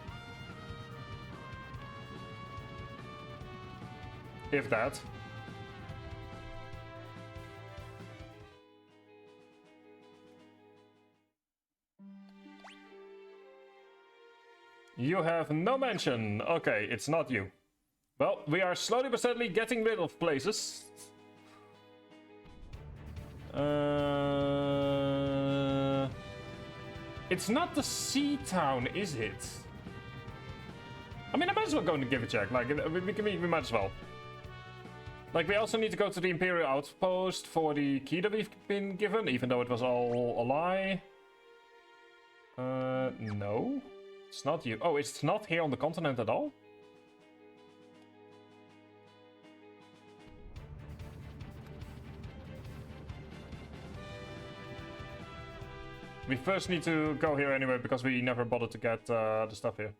If that. You have no mention. Okay, it's not you. Well, we are slowly but steadily getting rid of places. It's not the sea town, is it? I mean, I might as well go and give a check. Like, we might as well. Like, we also need to go to the Imperial Outpost for the key that we've been given, even though it was all a lie. No. It's not you. Oh, it's not here on the continent at all? We first need to go here anyway, because we never bothered to get the stuff here.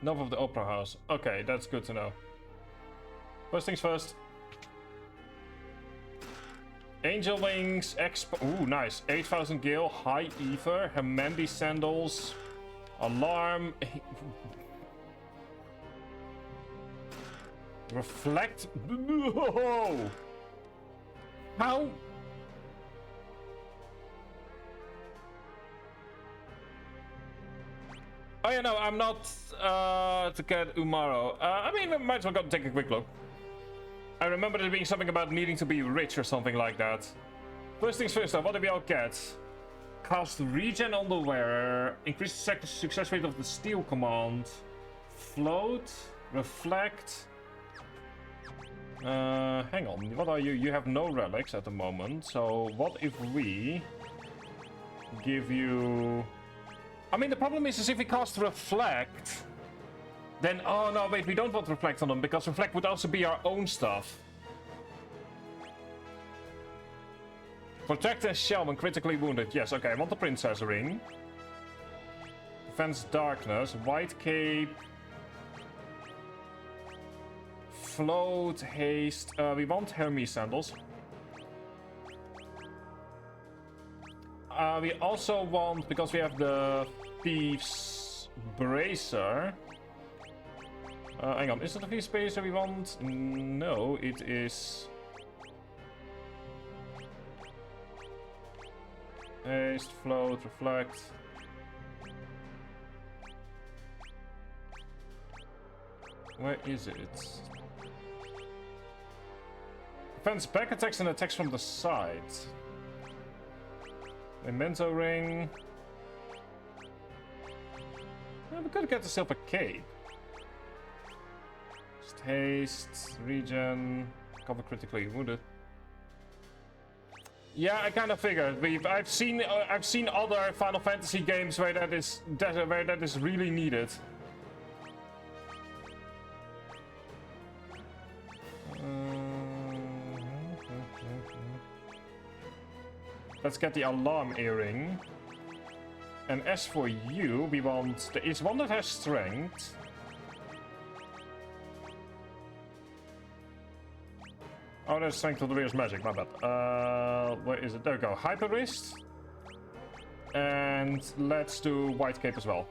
North of the Opera House. Okay, that's good to know. First things first. Angel Wings, ooh, nice. 8,000 Gale, High Ether, Hamandi Sandals, Alarm, Reflect. Whoa! How? Oh yeah, no, I'm not to get Umaro. I mean, we might as well go take a quick look. I remember there being something about needing to be rich or something like that. First things first, what did we all get? Cast Regen on the wearer, increase the success rate of the steal command, float, reflect. Hang on, what are you? You have no relics at the moment, so what if we give you... I mean, the problem is if we cast reflect, then, oh no, wait, we don't want reflect on them, because reflect would also be our own stuff. Protect and shell when critically wounded. Yes, okay, I want the princess ring. Defense darkness, white cape. Float, haste. We want Hermes sandals. We also want, because we have the Thieves Bracer. Hang on, is it the Thieves Bracer we want? No, it is... Haste, float, reflect. Where is it? Defense back attacks and attacks from the side. Memento ring. Yeah, we could get the silver cape. Just haste, regen, cover critically wounded. Yeah, I kind of figured. I've seen other Final Fantasy games where that is really needed. Let's get the alarm earring. And as for you, we want... There is one that has strength. Oh, there's strength of the rear's magic, my bad. Where is it? There we go. Hyper wrist. And let's do white cape as well.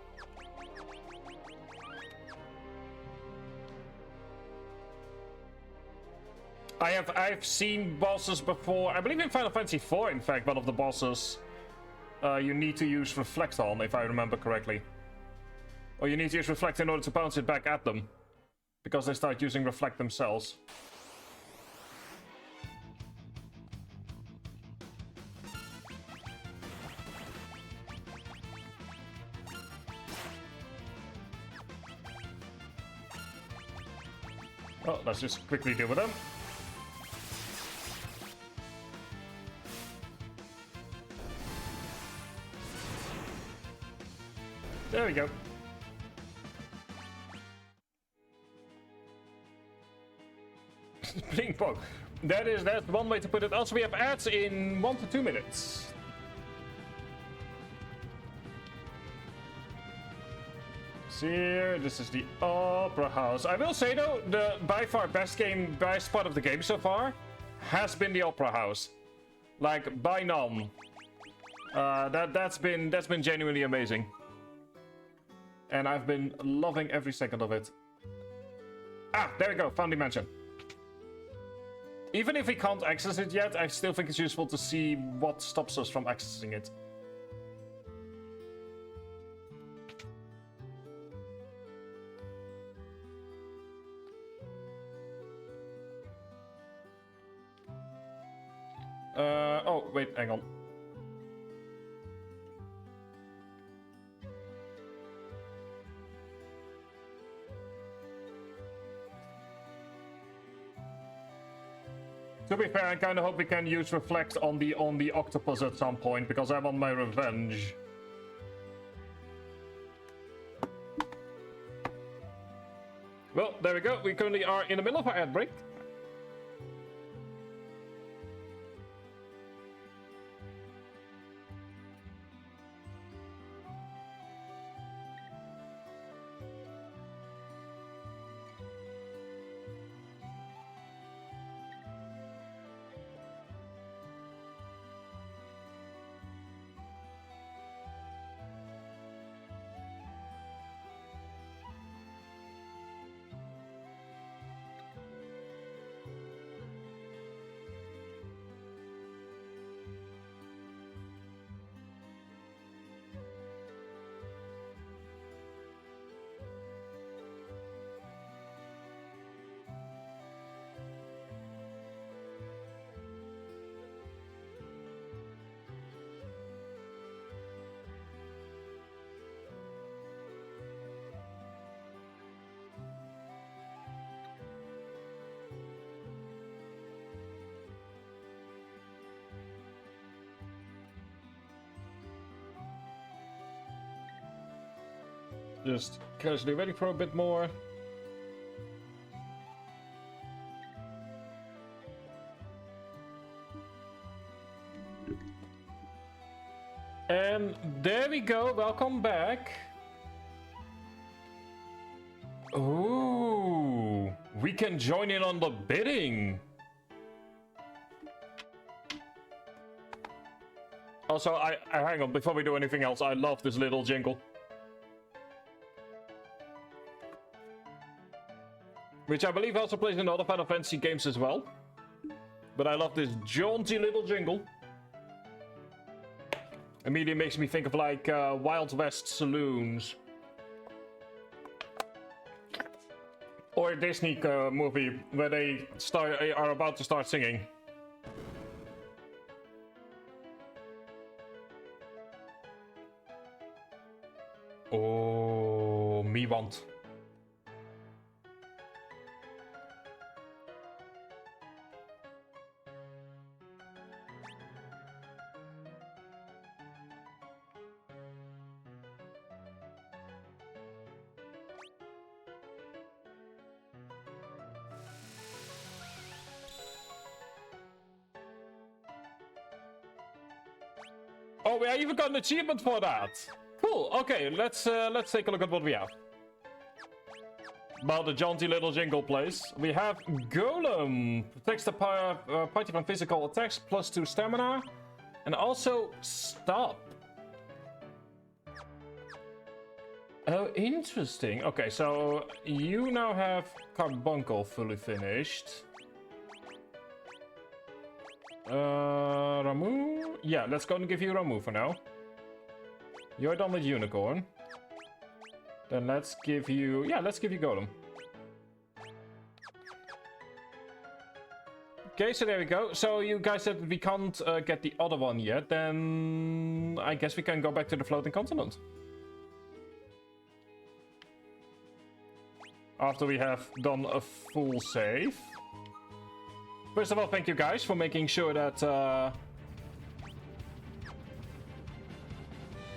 I've seen bosses before. I believe in Final Fantasy IV, in fact, one of the bosses you need to use reflect on, if I remember correctly. Or you need to use reflect in order to bounce it back at them, because they start using reflect themselves. Well, let's just quickly deal with them. There we go. Ping pong. That's one way to put it. Also, we have ads in 1 to 2 minutes. See here, this is the Opera House. I will say though, the by far best part of the game so far has been the Opera House. Like by none. That's been genuinely amazing. And I've been loving every second of it. Ah, there we go, found the mansion. Even if we can't access it yet, I still think it's useful to see what stops us from accessing it. Oh, wait, hang on. To be fair, I kind of hope we can use reflect on the octopus at some point, because I want my revenge. Well, there we go. We currently are in the middle of our ad break. just casually waiting for a bit more. And there we go, welcome back. Ooh, we can join in on the bidding. Also, I hang on, before we do anything else, I love this little jingle. Which I believe also plays in other Final Fantasy games as well. But I love this jaunty little jingle. Immediately makes me think of like Wild West saloons. Or a Disney movie where they are about to start singing. Oh, me want. Oh, we even got an achievement for that. Cool. Okay, let's take a look at what we have. While the jaunty little jingle plays, we have Golem. Protects the party from physical attacks, +2 stamina, and also stop. Oh, interesting. Okay, so you now have Carbuncle fully finished. Ramu? Yeah, let's go and give you Ramu for now. You're done with Unicorn. Then let's give you... Yeah, let's give you Golem. Okay, so there we go. So you guys said we can't get the other one yet. Then I guess we can go back to the floating continent. After we have done a full save. First of all, thank you guys for making sure that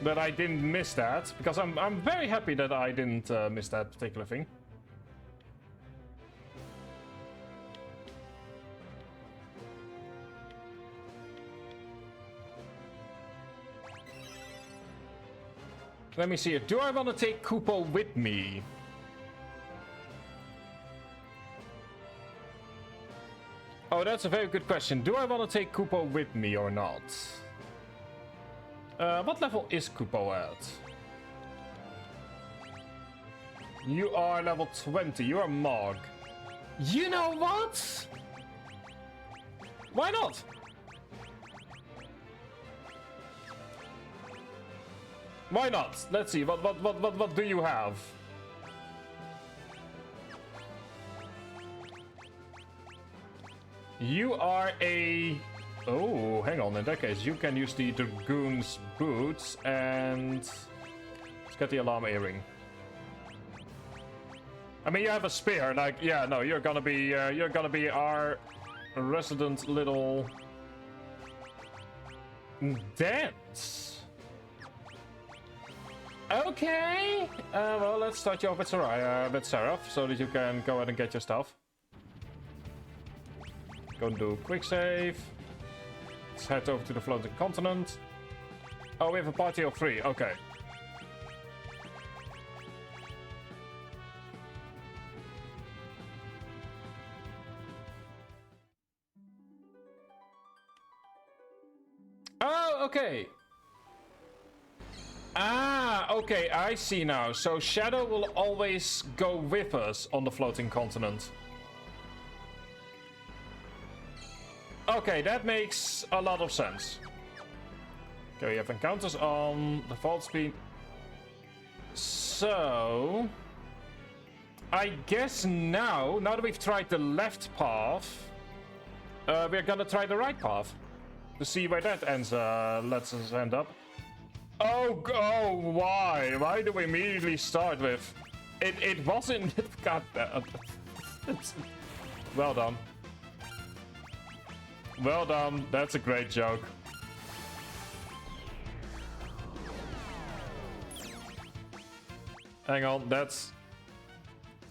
that I didn't miss that, because I'm very happy that I didn't miss that particular thing. Let me see it. Do I want to take Kupo with me? Oh, that's a very good question. Do I want to take Kupo with me or not? What level is Kupo at? You are level 20. You are Mog. You know what? Why not? Why not? Let's see. What do you have? You are a... Oh, hang on. In that case, you can use the Dragoon's boots and... Let's get the alarm earring. I mean, you have a spear. Like, yeah, no, you're gonna be our resident little dance. Okay. Well, let's start you off with Seraph, so that you can go ahead and get your stuff. Go and do a quick save. Let's head over to the floating continent. Oh, we have a party of 3. Okay. Oh, okay. Ah, okay, I see now. So Shadow will always go with us on the floating continent. Okay, that makes a lot of sense. Okay, we have encounters on the fault speed. So... I guess now that we've tried the left path, we're gonna try the right path. To see where that ends, lets us end up. Oh, why? Why do we immediately start with... It wasn't... God, well done. Well done, that's a great joke. Hang on, that's...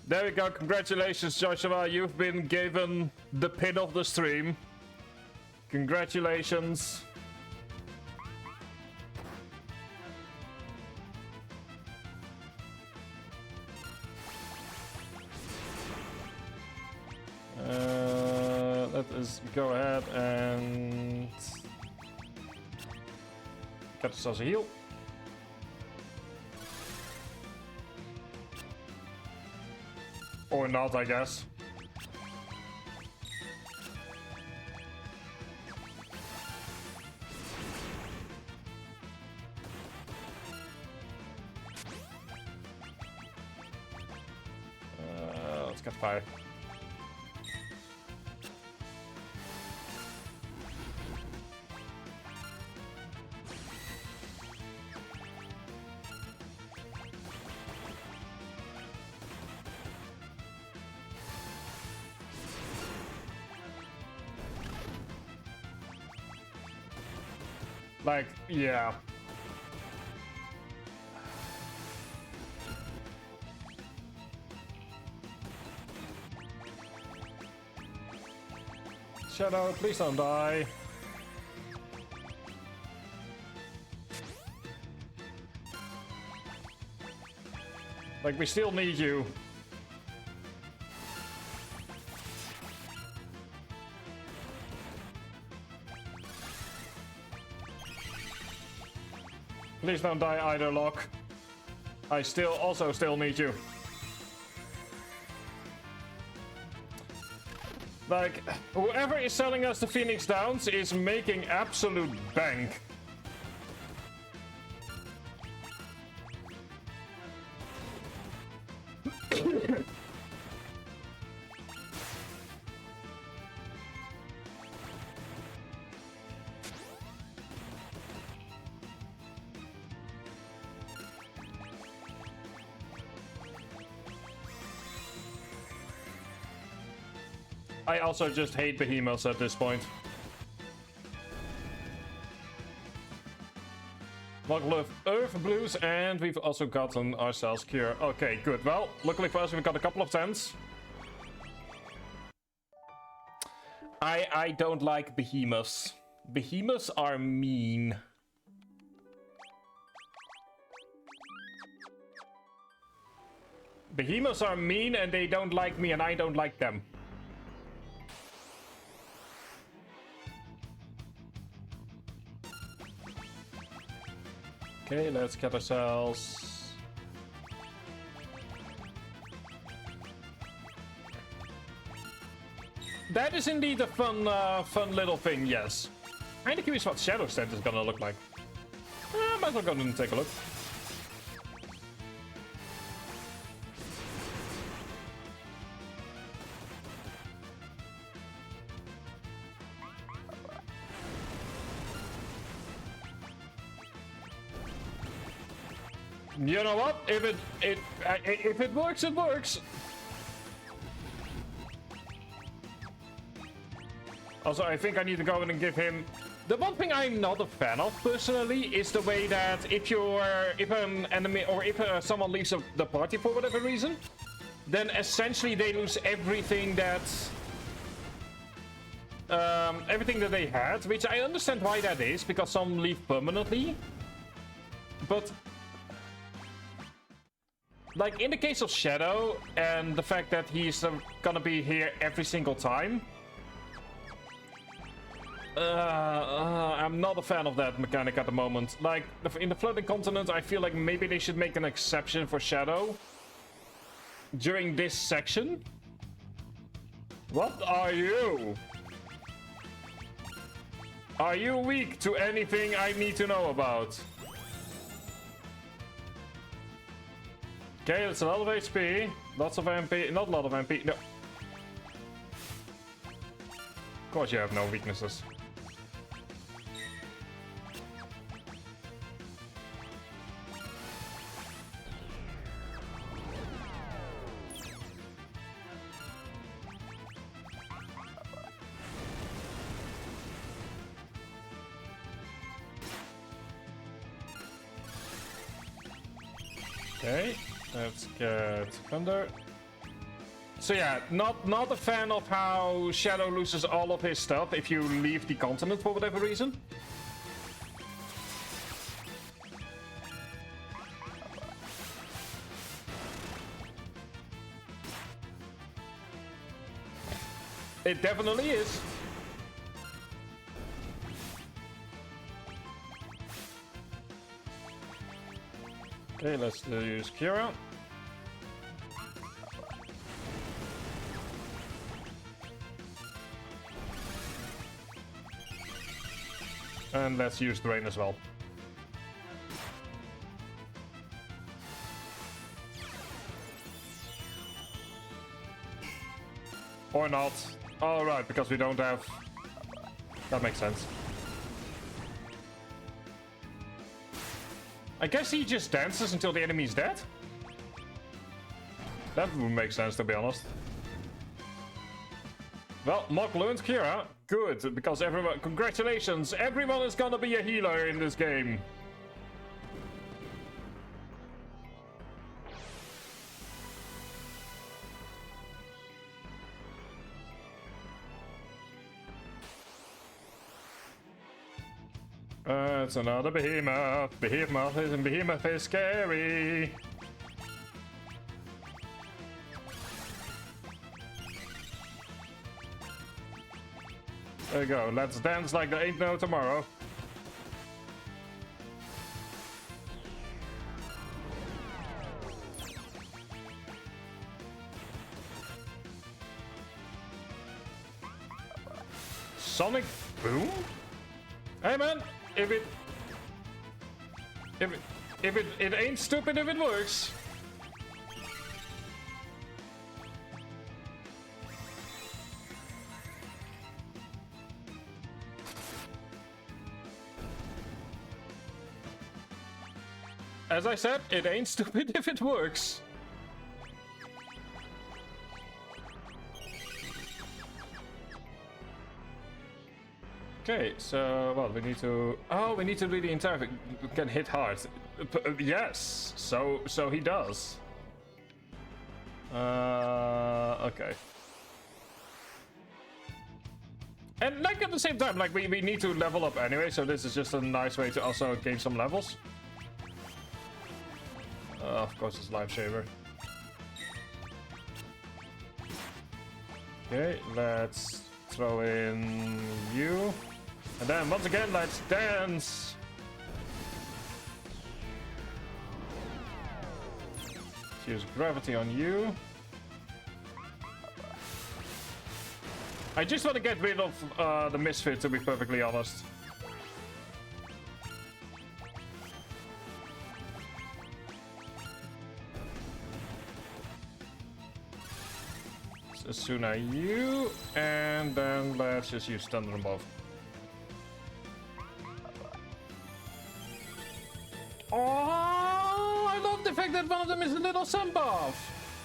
There we go, congratulations Joshua, you've been given the pin of the stream. Congratulations. Let us go ahead and get ourselves a heal. Or not, I guess. Let's get fire. Like, yeah. Shadow, please don't die. Like, we still need you. Please don't die either, Locke. I also still need you. Like, whoever is selling us the Phoenix Downs is making absolute bank. I also just hate behemoths at this point. Love Earth Blues, and we've also gotten ourselves Cure. Okay, good. Well, luckily for us, we've got a couple of tents. I don't like behemoths. Behemoths are mean. Behemoths are mean, and they don't like me, and I don't like them. Okay, let's get ourselves... That is indeed a fun little thing, yes. Kinda curious what Shadow Stand is gonna look like. Might as well go and take a look. You know what? If it works, it works. Also, I think I need to go in and give him... The one thing I'm not a fan of, personally, is the way that if an enemy or if someone leaves the party for whatever reason, then essentially they lose everything that they had, which I understand why that is, because some leave permanently. But like in the case of Shadow and the fact that he's gonna be here every single time, I'm not a fan of that mechanic at the moment. Like, in the Floating Continent, I feel like maybe they should make an exception for Shadow during this section. What are you? Are you weak to anything I need to know about? Okay, that's a lot of HP. Lots of MP. Not a lot of MP. No. Of course you have no weaknesses. Okay. Let's get Thunder. So yeah, not a fan of how Shadow loses all of his stuff if you leave the continent for whatever reason. It definitely is. Okay, let's use Kira. And let's use Drain as well. Or not. Oh, right, because we don't have... That makes sense. I guess he just dances until the enemy's dead? That would make sense, to be honest. Well, Mok learned Kira. Good, because everyone... Congratulations! Everyone is gonna be a healer in this game. It's another behemoth. Behemoth is scary. There you go. Let's dance like there ain't no tomorrow. Sonic Boom? Hey man, if it ain't stupid if it works. As I said, it ain't stupid if it works. Okay, so well, we need to. Oh, we need to do the entire thing. We can hit hard. Yes, so he does. Okay. And like at the same time, like we need to level up anyway, so this is just a nice way to also gain some levels. Of course, it's Life Saver. Okay, let's throw in you. And then once again, let's dance. Let's use gravity on you. I just want to get rid of the Misfit, to be perfectly honest. Asuna you, and then let's just use Thunder above. Oh, I love the fact that one of them is a little sun buff.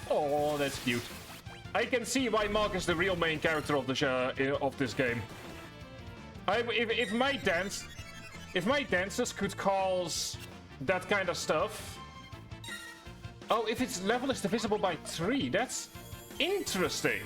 Oh, that's cute. I can see why Mark is the real main character of the of this game. If my dances could cause that kind of stuff. Oh, if its level is divisible by 3, that's interesting.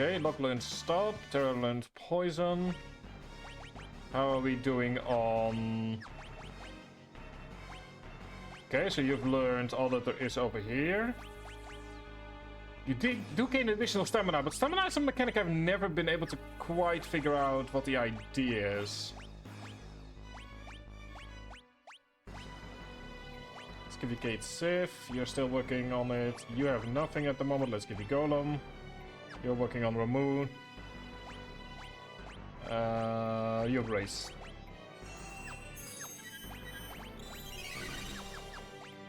Okay, Lock learned Stop, Terra learned Poison. How are we doing on... Okay, so you've learned all that there is over here. You do gain additional stamina, but stamina is a mechanic I've never been able to quite figure out what the idea is. Let's give you Kate Sif, you're still working on it. You have nothing at the moment, let's give you Golem. You're working on Ramoon. You have Race.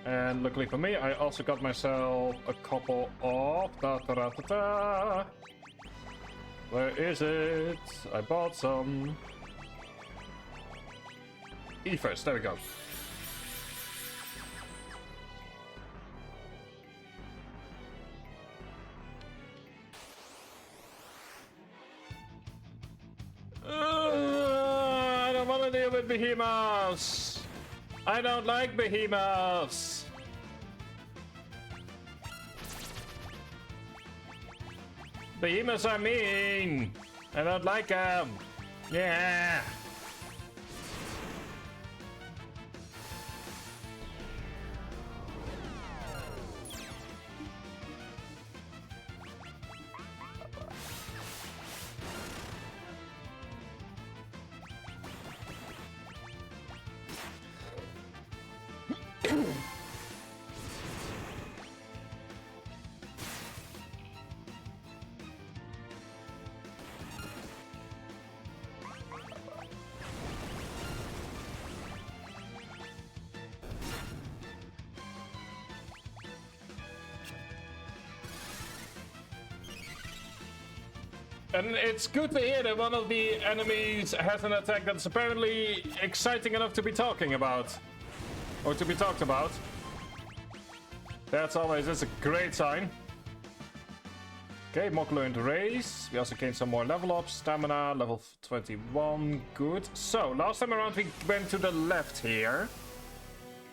And luckily for me, I also got myself a couple of... Where is it? I bought some... Ethers, there we go. I don't want to deal with behemoths. I don't like behemoths. Behemoths are mean. I don't like them. Yeah. And it's good to hear that one of the enemies has an attack that's apparently exciting enough to be talking about. Or to be talked about. That's a great sign. Okay, Mock learned race. We also gained some more level ups. Stamina, level 21. Good. So, last time around we went to the left here.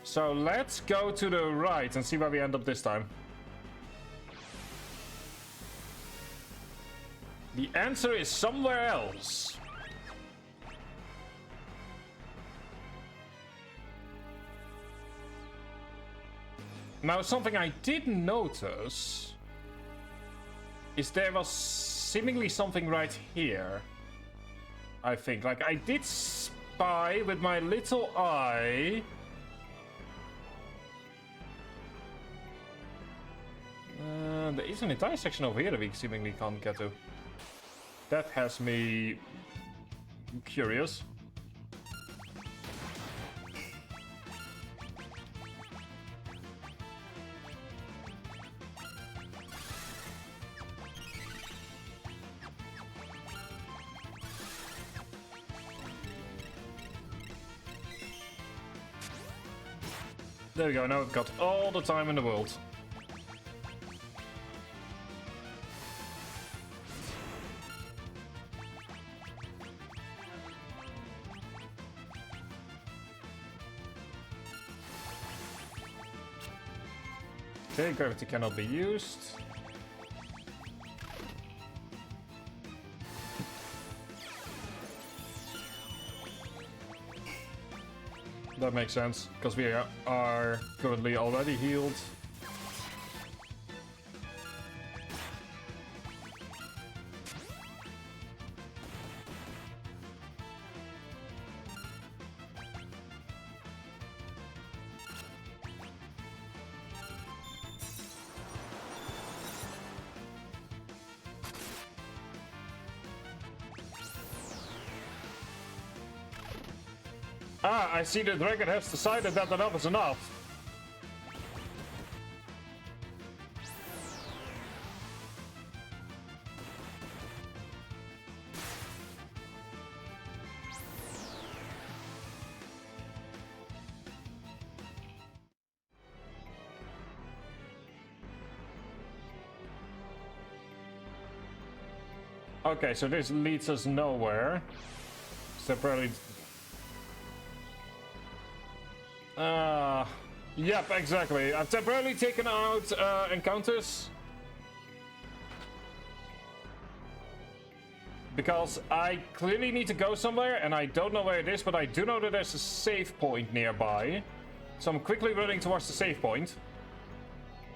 So, let's go to the right and see where we end up this time. The answer is somewhere else. Now, something I did notice is there was seemingly something right here. I think. Like, I did spy with my little eye. There is an entire section over here that we seemingly can't get to. That has me curious. There we go, now we've got all the time in the world. Okay, gravity cannot be used. That makes sense, because we are currently already healed. Ah, I see the dragon has decided that enough is enough. Okay, so this leads us nowhere. So probably... Yep, exactly. I've temporarily taken out encounters. Because I clearly need to go somewhere, and I don't know where it is, but I do know that there's a save point nearby. So I'm quickly running towards the save point.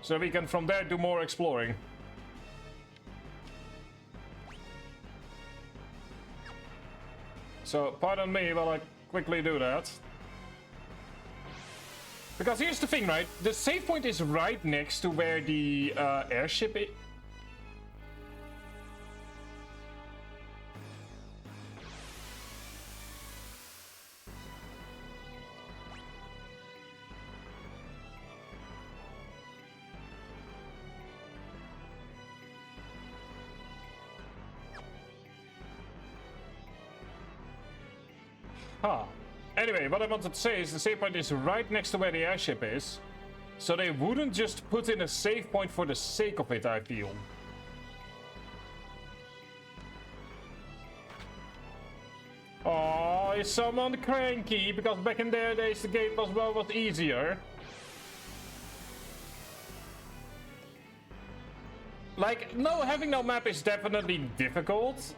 So we can from there do more exploring. So pardon me while I quickly do that. Because here's the thing, right? The save point is right next to where the airship is. Huh. Anyway, what I wanted to say is the save point is right next to where the airship is. So they wouldn't just put in a save point for the sake of it, I feel. Oh, is someone cranky? Because back in their days the game was easier. Like, no, having no map is definitely difficult.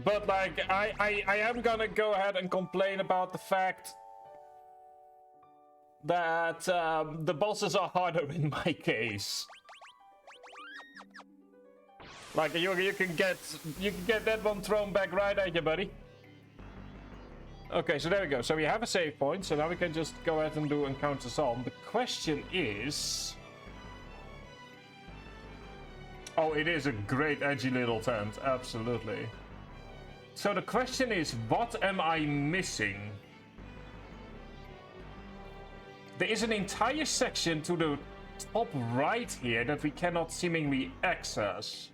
But like, I am gonna go ahead and complain about the fact that the bosses are harder in my case. Like you can get that one thrown back right at you, buddy. Okay, so there we go. So we have a save point, so now we can just go ahead and do encounters on. The question is... Oh, it is a great edgy little tent, absolutely. So the question is, what am I missing? There is an entire section to the top right here that we cannot seemingly access.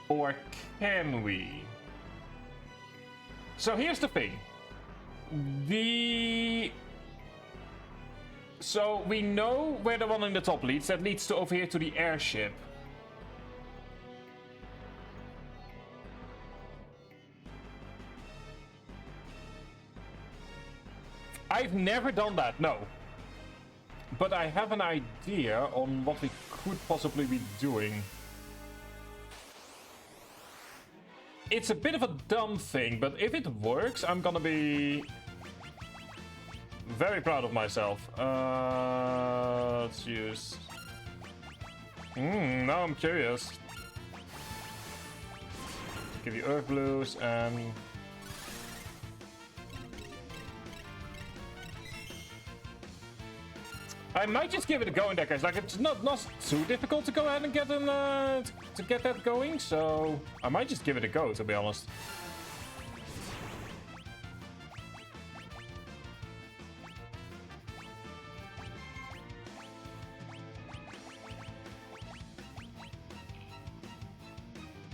Or can we? So here's the thing. So we know where the one in the top leads. That leads to over here to the airship. I've never done that, no. But I have an idea on what we could possibly be doing. It's a bit of a dumb thing, but if it works, I'm gonna be very proud of myself. Let's use... now I'm curious. Give you Earth Blues and... I might just give it a go in that case. Like, it's not too difficult to go ahead and get to get that going, so I might just give it a go, to be honest.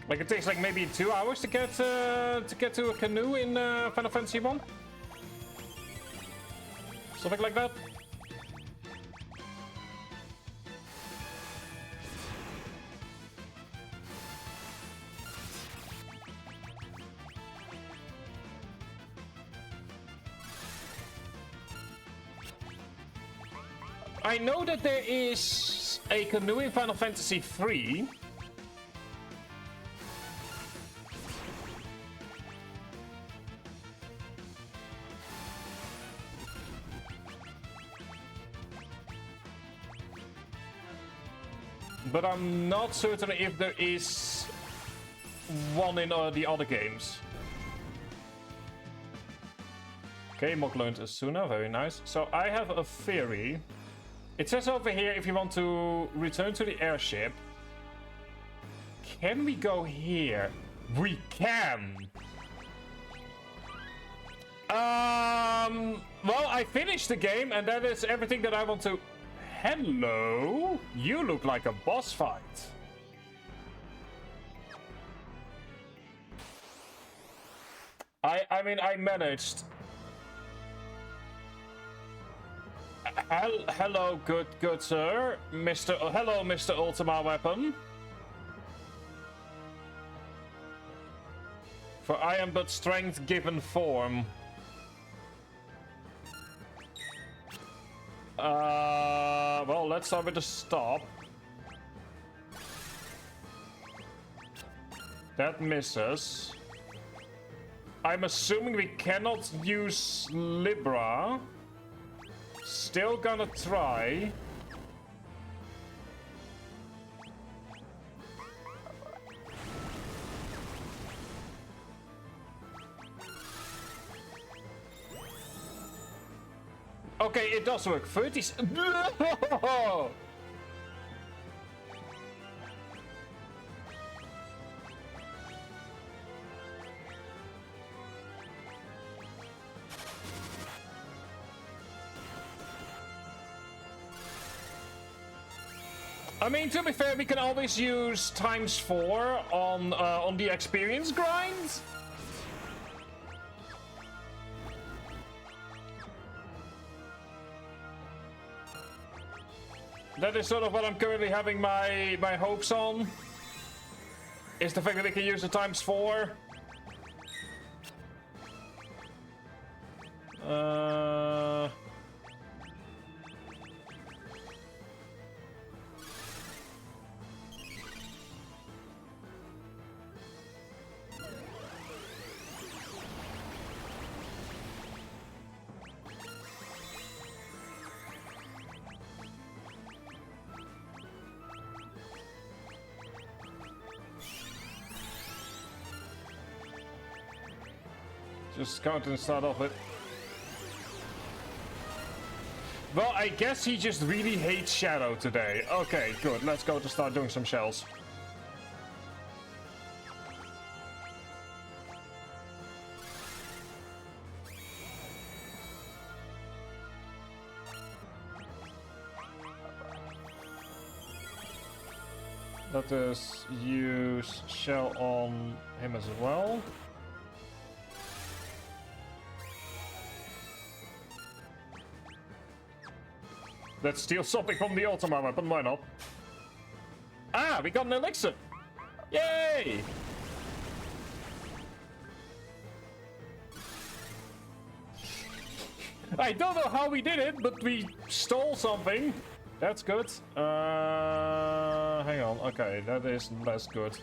Like, it takes like maybe 2 hours to get to a canoe in Final Fantasy 1. Something like that. I know that there is a canoe in Final Fantasy 3. But I'm not certain if there is one in the other games. Okay, Mok learned Asuna, very nice. So I have a theory. It says over here, if you want to return to the airship, can we go here? We can! Well, I finished the game, and that is everything that I want to... Hello? You look like a boss fight. I mean, I managed... Hello, good sir, hello, Mr. Ultima Weapon. For I am but strength given form. Well, let's start with the stop. That misses. I'm assuming we cannot use Libra. Still gonna try. Okay, it does work. 30. I mean, to be fair, we can always use ×4 on the experience grind. That is sort of what I'm currently having my hopes on. Is the fact that we can use the ×4. Just going to start off with. Well, I guess he just really hates Shadow today. Okay, good. Let's go to start doing some shells. Let us use shell on him as well. Let's steal something from the Ultima weapon, why not? Ah, we got an elixir! Yay! I don't know how we did it, but we stole something. That's good. Hang on. Okay, that is less good.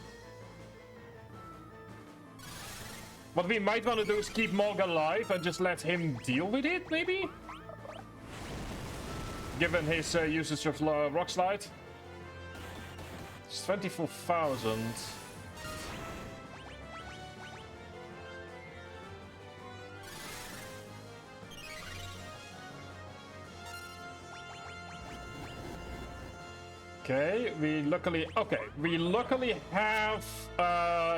What we might want to do is keep Morg alive and just let him deal with it, maybe? Given his usage of Rock Slide. It's 24,000. Okay, we luckily have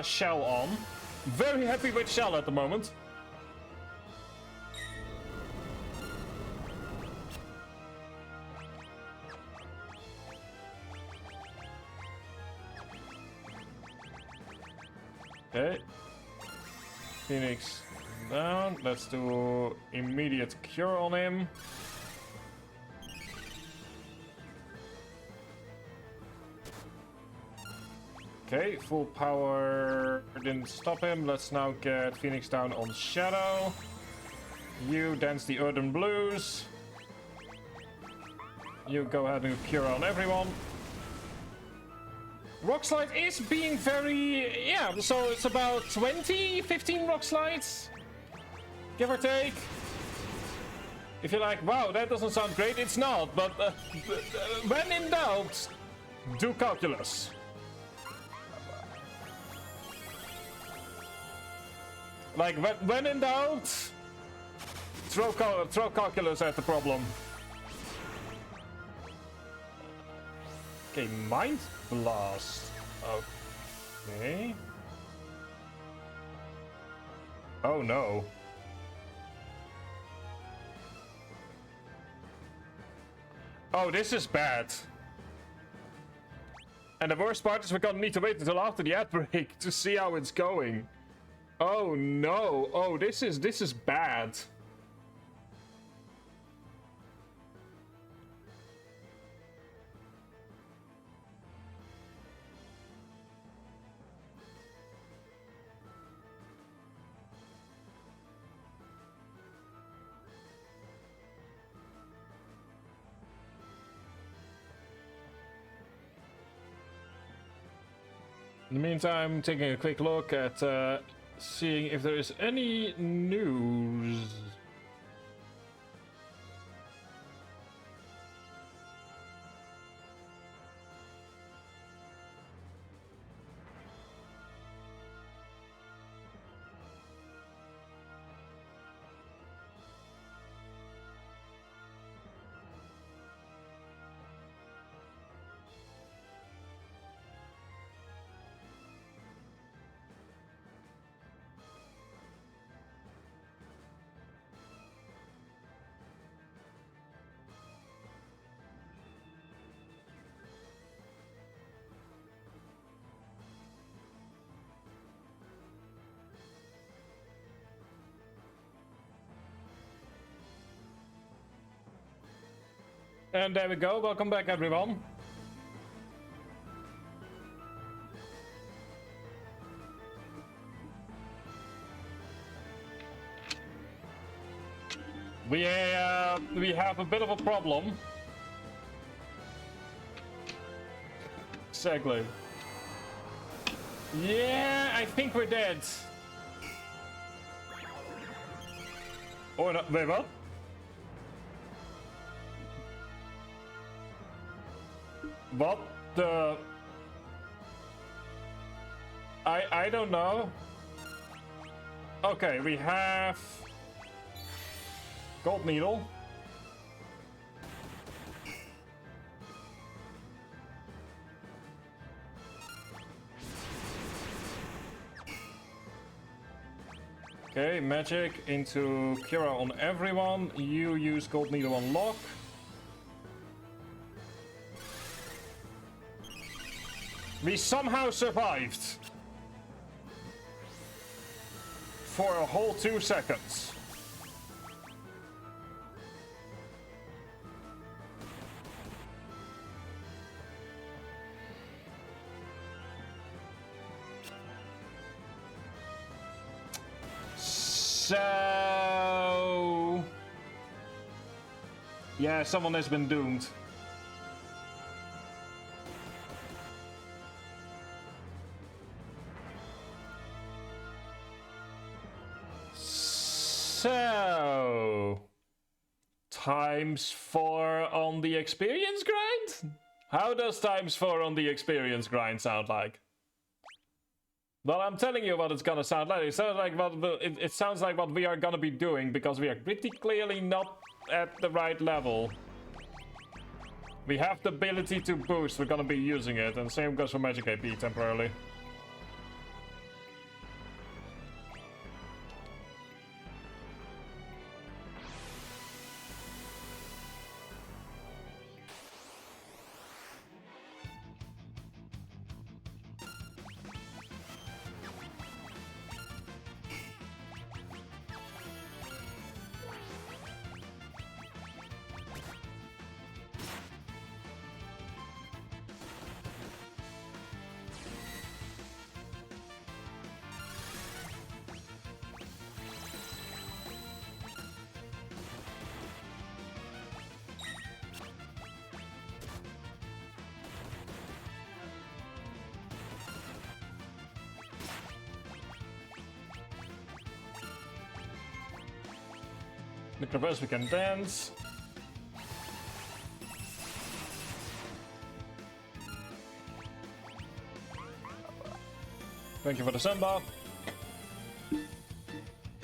Shell on. Very happy with Shell at the moment. Okay. Phoenix down. Let's do immediate cure on him. Okay, full power didn't stop him. Let's now get Phoenix down on Shadow. You dance the Earthen Blues. You go ahead and cure on everyone. Rock Slide is being very... yeah, so it's about 15 Rock Slides. Give or take. If you're like, wow, that doesn't sound great, it's not. But when in doubt, do calculus. Like, when in doubt, throw calculus at the problem. Okay, Mind Blast. Okay. Oh no. Oh, this is bad. And the worst part is we're gonna need to wait until after the ad break to see how it's going. Oh no. Oh, this is bad. In the meantime, taking a quick look at seeing if there is any news. And there we go. Welcome back, everyone. We have a bit of a problem. Exactly. Yeah, I think we're dead. Or not? Wait, what? What the? I don't know. Okay, we have gold needle. Okay, magic into Cura on everyone. You use gold needle on lock. We somehow survived. For a whole 2 seconds. So... yeah, someone has been doomed. So... ×4 on the experience grind? How does ×4 on the experience grind sound like? Well, I'm telling you what it's gonna sound like. It sounds like it sounds like what we are gonna be doing, because we are pretty clearly not at the right level. We have the ability to boost. We're gonna be using it, and same goes for magic AP temporarily. The reverse we can dance. Thank you for the samba.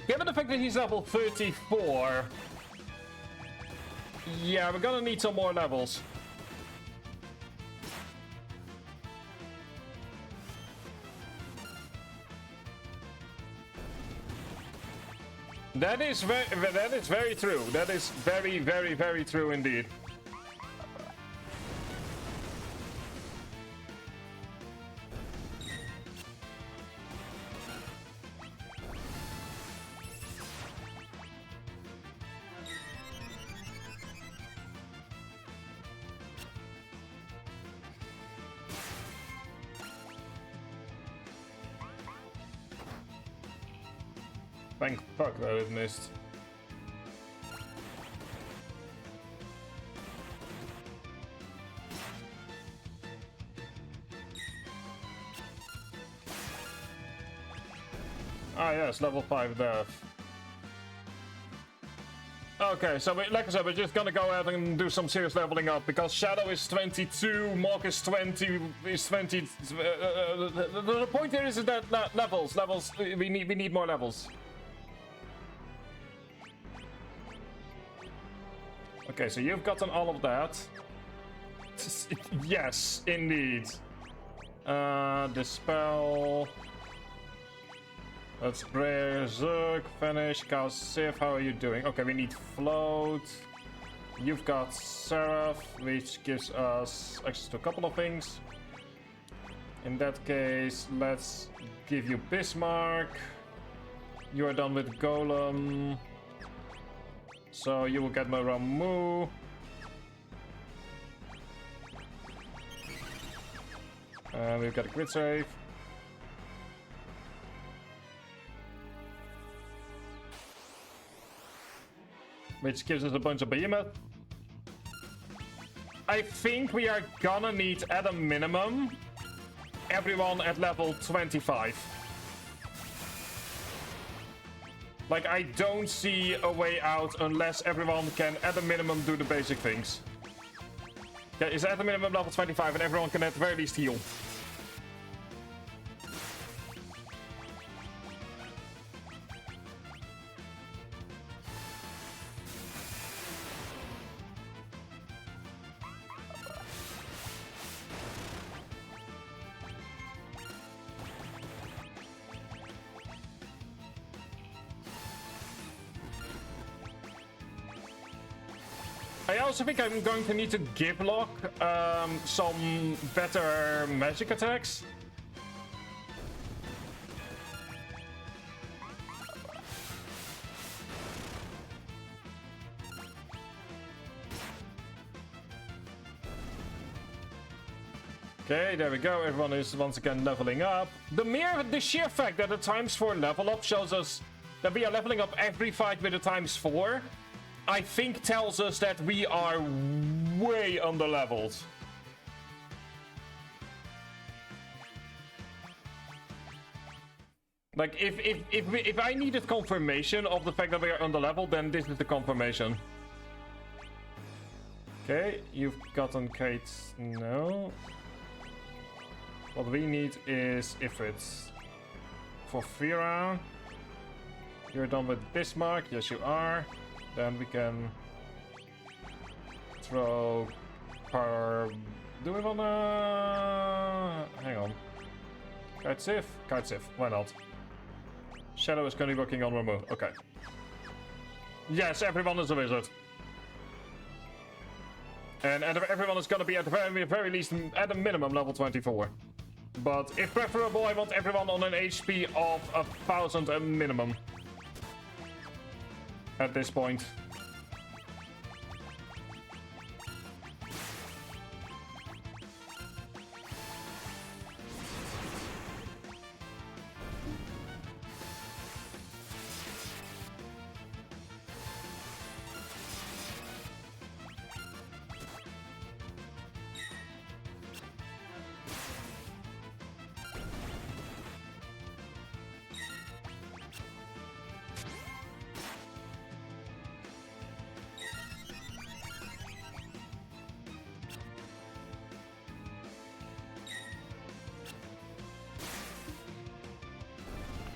Given the fact that he's level 34, yeah, we're gonna need some more levels. That is very true. That is very true indeed. Thank fuck that it missed. Ah yes, level 5 death. Okay, so like I said, we're just gonna go ahead and do some serious leveling up, because Shadow is 22, Mog is 20, is 20. The point here is that levels. We need more levels. Okay, so you've gotten all of that. Yes, indeed. Dispel. Let's Berserk, Vanish, Chaos Sieve. How are you doing? Okay, we need Float. You've got Seraph, which gives us access to a couple of things. In that case, let's give you Bismarck. You are done with Golem. So you will get Maramu. We've got a grid save. Which gives us a bunch of behemoth. I think we are gonna need, at a minimum, everyone at level 25. Like, I don't see a way out unless everyone can, at a minimum, do the basic things. Yeah, is at a minimum level 25 and everyone can at the very least heal. I also think I'm going to need to give Locke some better magic attacks. Okay, there we go. Everyone is once again leveling up. The sheer fact that the ×4 level up shows us that we are leveling up every fight with a ×4, I think tells us that we are way under-leveled. Like, if I needed confirmation of the fact that we are under-leveled, then this is the confirmation. Okay, you've gotten Kate. No. What we need is Ifrit. For Fira. You're done with Bismarck. Yes, you are. Then we can throw do we wanna hang on? Kite Sif? Kite Sif, why not? Shadow is currently working on remove. Okay. Yes, everyone is a wizard. And everyone is gonna be at the very least at a minimum level 24. But if preferable, I want everyone on an HP of 1000 a minimum. At this point.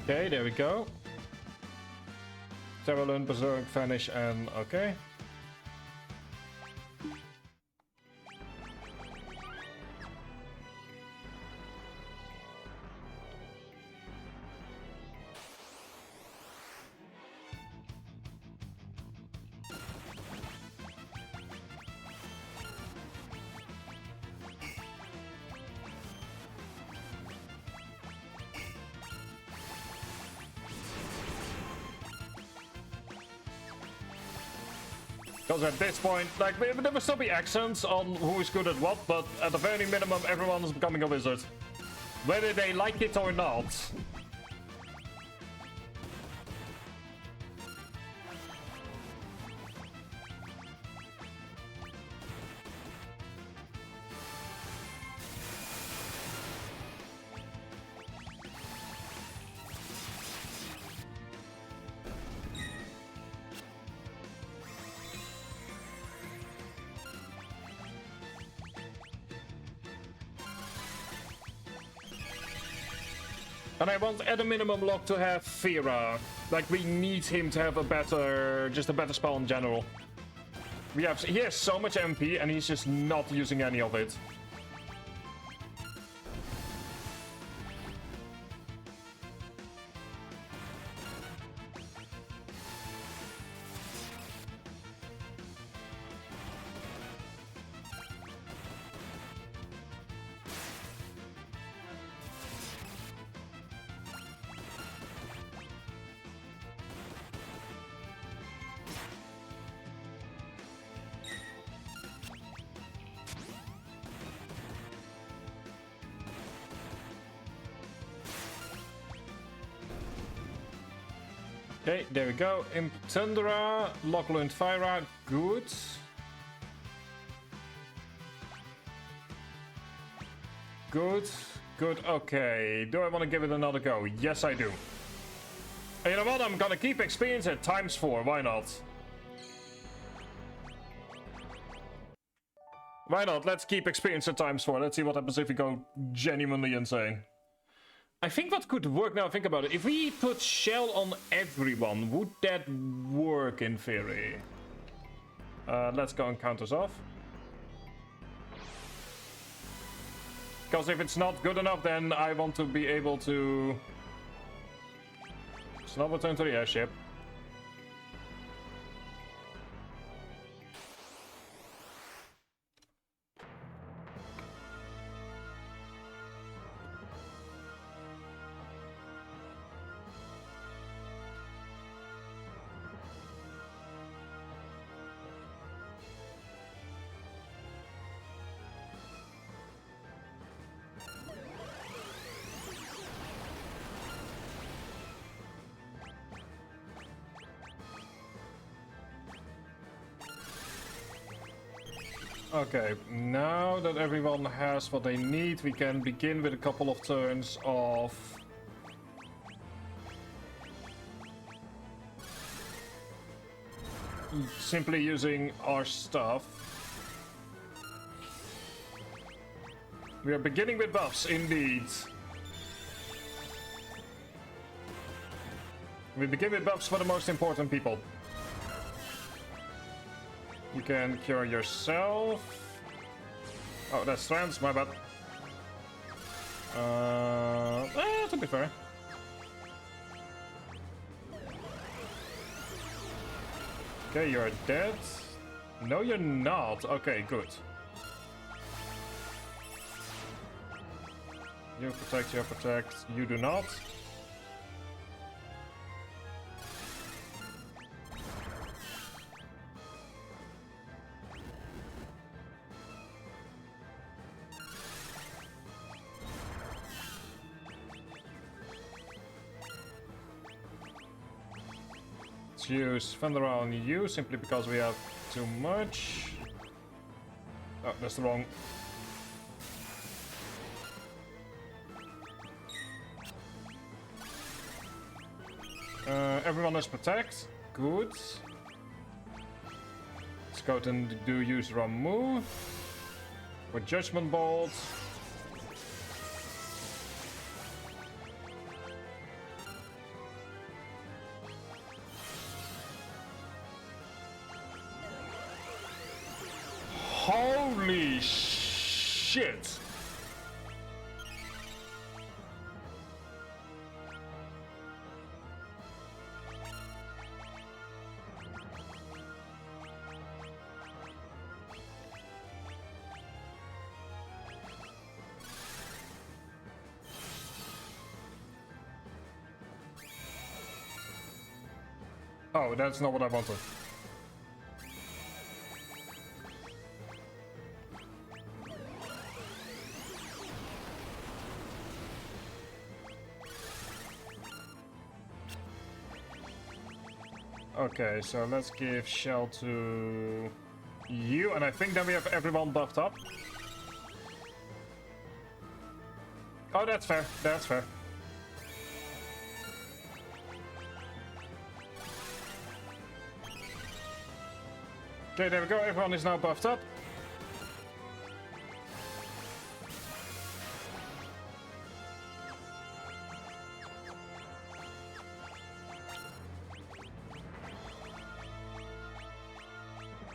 Okay, there we go. Terralun, Berserk, Vanish, and okay. Because at this point, like, there will still be accents on who is good at what, but at the very minimum, everyone is becoming a wizard. Whether they like it or not. And I want at a minimum Locke to have Fira. Like, we need him to have a better, just a better spell in general. He has so much MP and he's just not using any of it. Okay, there we go. Imp Tundra, Lachlan Fyra, good. Good, good, okay. Do I want to give it another go? Yes, I do. And you know what? I'm gonna keep experience at ×4, why not? Why not? Let's keep experience at ×4. Let's see what happens if we go genuinely insane. I think what could work now, think about it. If we put shell on everyone, would that work in theory? Let's go and count us off. Because if it's not good enough, then I want to be able to... Not return to the airship. Okay, now that everyone has what they need, we can begin with a couple of turns of... simply using our stuff. We are beginning with buffs, indeed. We begin with buffs for the most important people. You can cure yourself. Oh, that's strands, my bad. To be fair. Okay, you're dead. No, you're not. Okay, good. You protect, you do not. Use Thunder on you simply because we have too much. Oh, that's the wrong. Everyone is protect. Good. Let's go and do use wrong move. For Judgment Bolt. Holy shit! Oh, that's not what I wanted. Okay, so let's give shell to you, and I think then we have everyone buffed up. Oh, that's fair. That's fair. Okay, there we go. Everyone is now buffed up.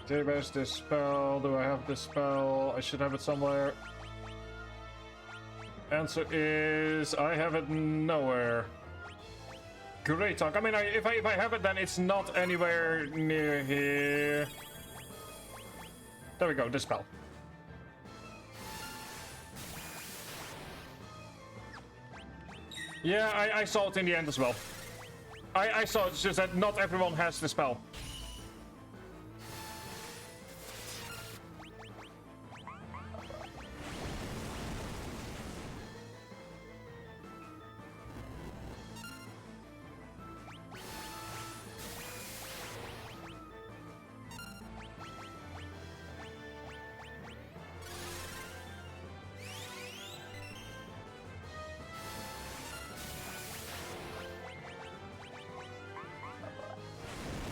Okay, where's this spell? Do I have this spell? I should have it somewhere. Answer is I have it nowhere. Great talk. I mean, if I have it, then it's not anywhere near here. There we go, this spell. Yeah, I saw it in the end as well. I saw it's just that not everyone has the spell.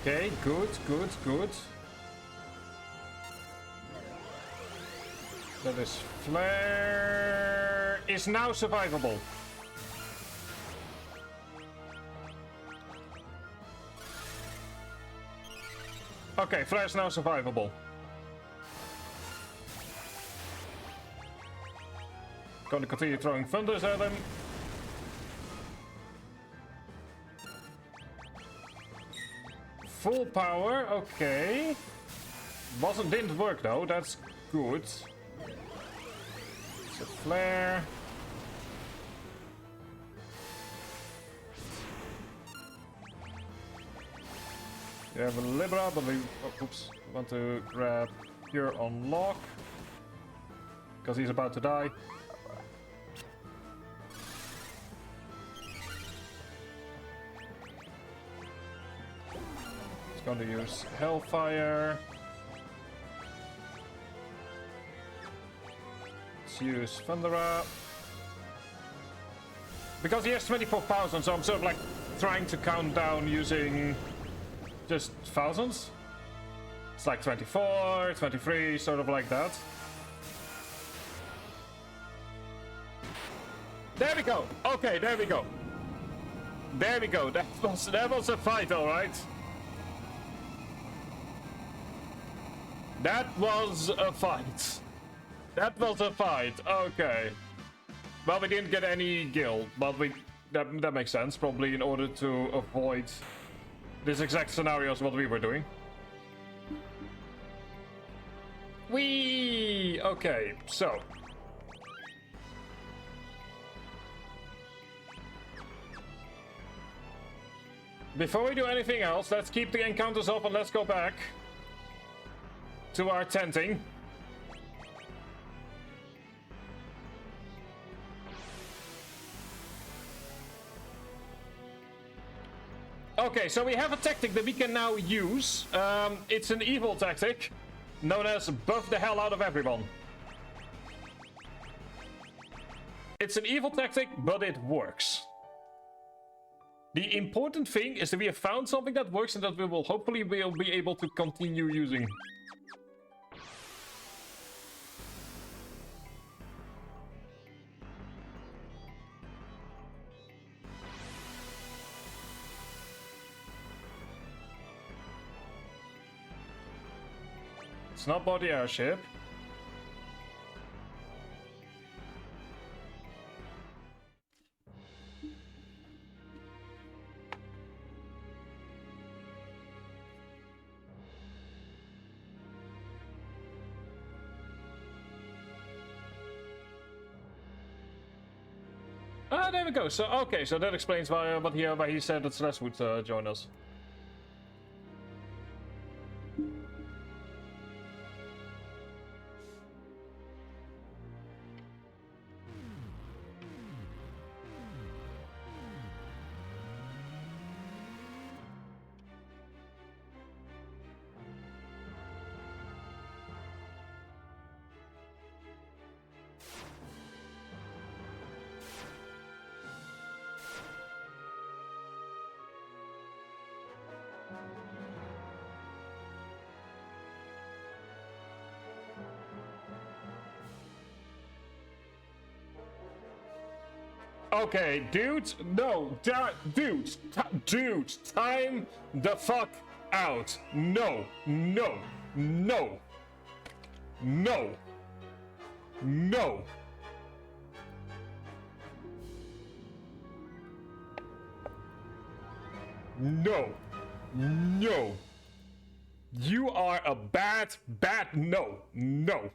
Okay, good, good, good. That is flare is now survivable. Okay, flare is now survivable. Going to continue throwing thunders at him. Full power, okay. Didn't work though, that's good. It's a flare. We have a Libra, but we want to grab Cure on Lock. Because he's about to die. He's going to use Hellfire. Let's use Thundera. Because he has 24,000, so I'm sort of like trying to count down using just thousands. It's like 24, 23, sort of like that. There we go. Okay, there we go. There we go. That was a fight, all right. That was a fight. That was a fight. Okay. Well, we didn't get any gil, but that makes sense. Probably in order to avoid this exact scenario is what we were doing. Whee! Okay, so. Before we do anything else, let's keep the encounters up and let's go back to our tenting. Okay, so we have a tactic that we can now use. It's an evil tactic, known as buff the hell out of everyone. It's an evil tactic, but it works. The important thing is that we have found something that works and that we will hopefully be able to continue using. It's not body airship. Ah, there we go. So, okay, so that explains why he said that Celeste would join us. Okay, dude, no, dude, time the fuck out. No, no, no, no, no. No, no. You are a bad, no, no.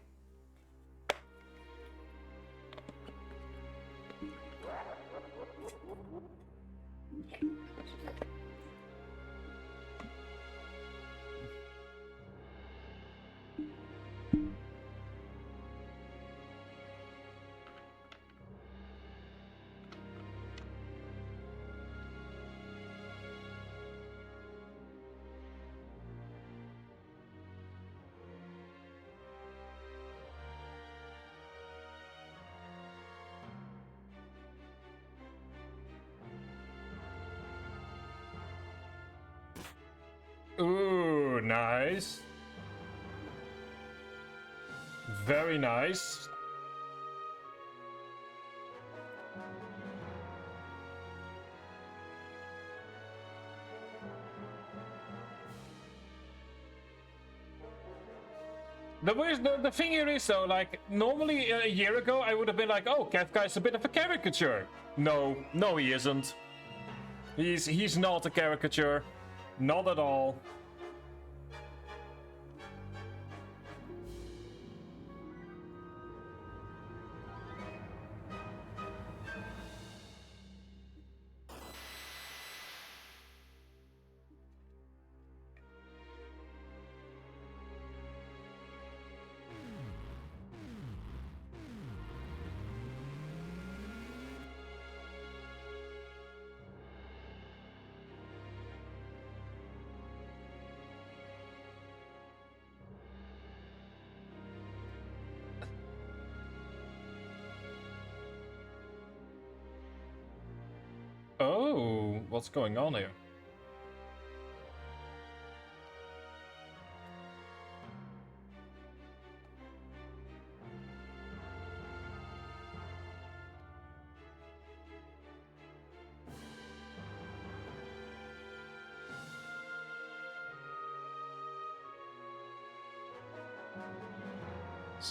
Ooh, nice. Very nice. The thing here is though, like, normally a year ago I would have been like, oh, Kefka is a bit of a caricature. No, no he isn't. He's not a caricature. Not at all. Oh, what's going on here?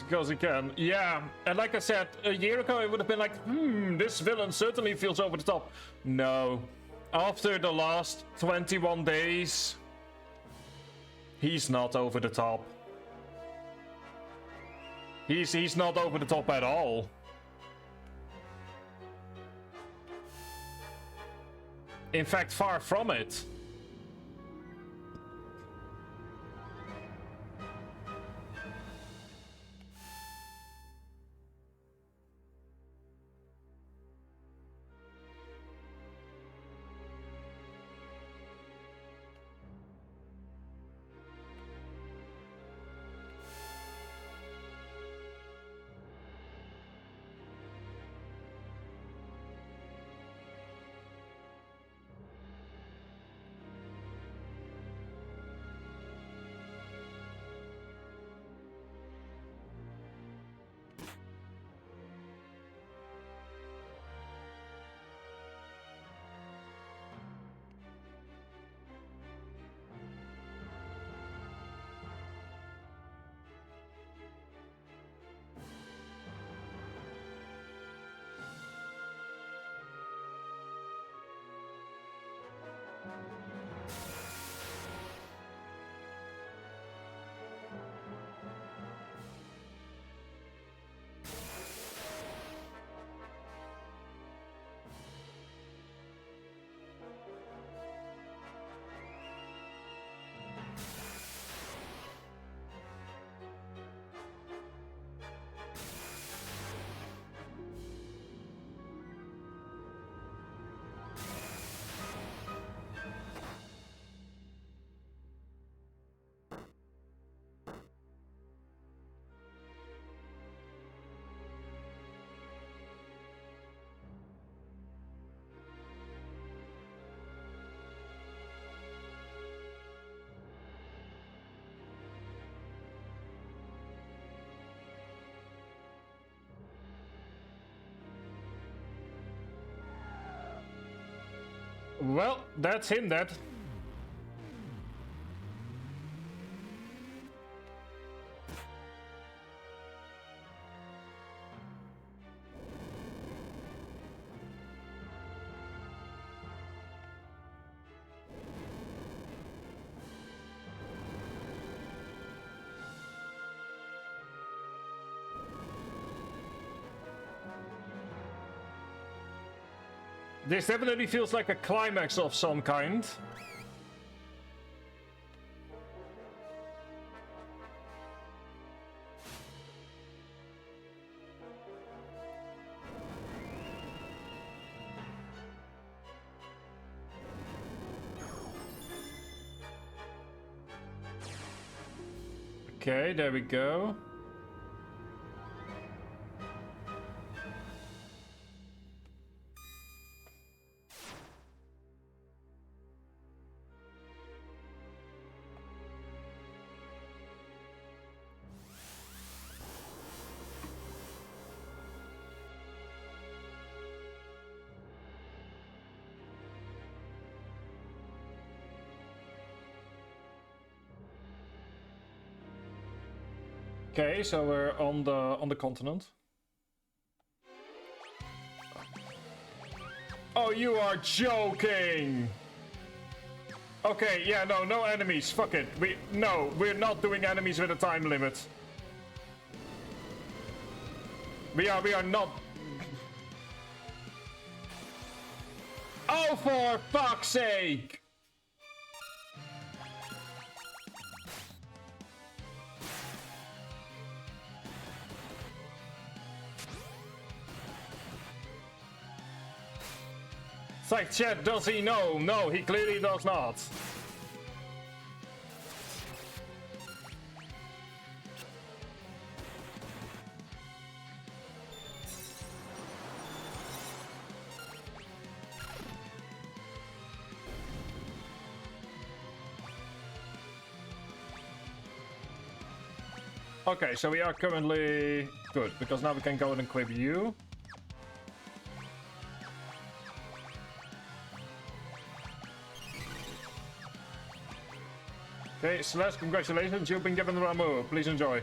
Because he can. Yeah, and like I said, a year ago I would have been like, this villain certainly feels over the top. No. After the last 21 days, he's not over the top. He's not over the top at all. In fact, far from it. Well, that's him, that. This definitely feels like a climax of some kind. Okay, there we go. Okay, so we're on the continent. Oh, you are joking! Okay, yeah, no enemies. Fuck it. We're not doing enemies with a time limit. We are not. Oh, for fuck's sake! It's like, chat, does he know? No, he clearly does not. Okay, so we are currently good, because now we can go and equip you. Okay, Celeste, congratulations, you've been given the Ramu. Please enjoy.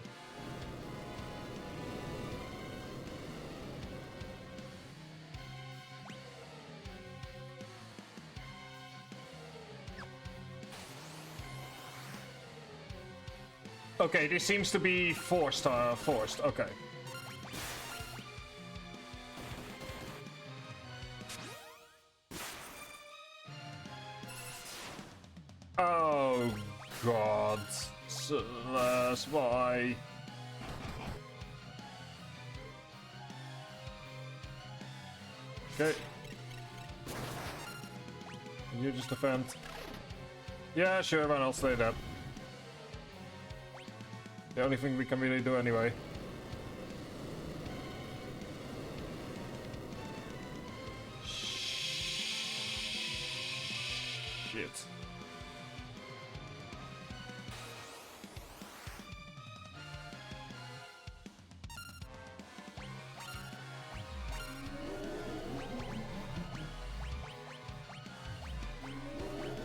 Okay, this seems to be forced, okay. Oh, God. Celeste, why? Okay. You just defend. Yeah, sure, and I'll stay there. The only thing we can really do anyway. Shit.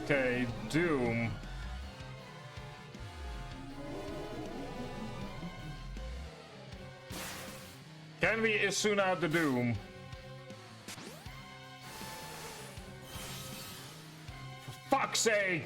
Okay, Doom. Can we Isuna the Doom? For fuck's sake!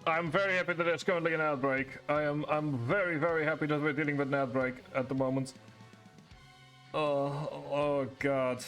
I'm very happy that there's currently an outbreak. I'm very, very happy that we're dealing with an outbreak at the moment. Oh God.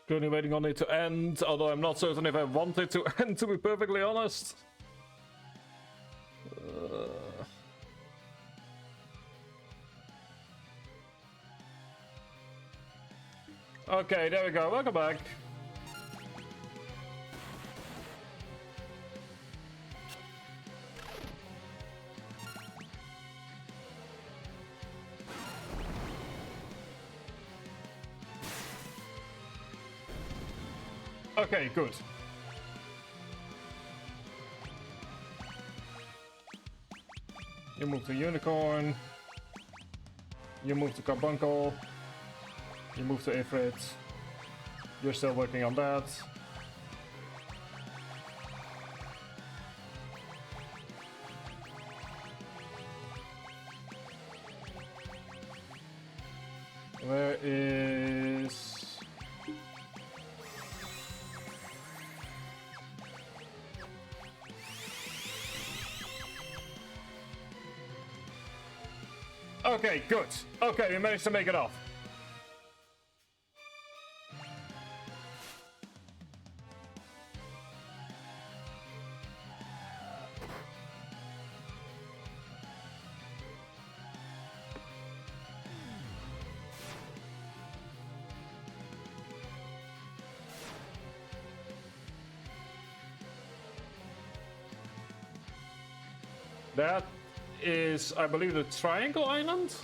Currently waiting on it to end, although I'm not certain if I want it to end, to be perfectly honest. Okay, there we go. Welcome back. Okay, good. You move to Unicorn. You move to Carbuncle. You move to Ifrit. You're still working on that. Where is... Okay, good. Okay, we managed to make it off. That is, I believe, the Triangle Island?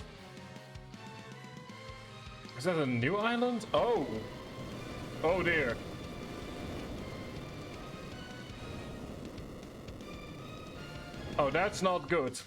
Is that a new island? Oh! Oh dear. Oh, that's not good.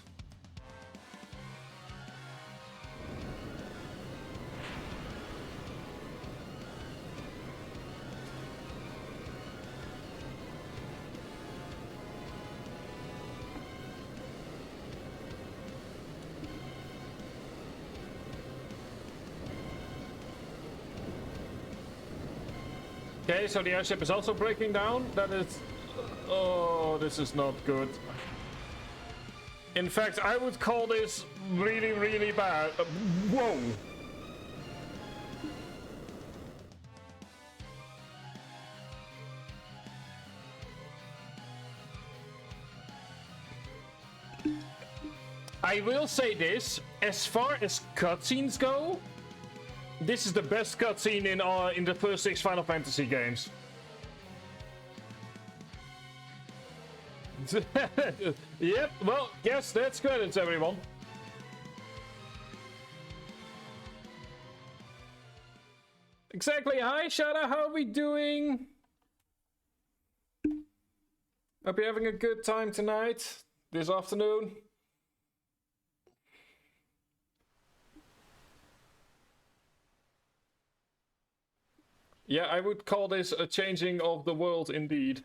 Okay, so the airship is also breaking down. That is... Oh, this is not good. In fact, I would call this really, really bad. Whoa! I will say this, as far as cutscenes go, this is the best cutscene in the first 6 Final Fantasy games. Yep, well, yes, that's credits, everyone. Exactly. Hi, Shada, how are we doing? Hope you're having a good time tonight, this afternoon. Yeah, I would call this a changing of the world indeed.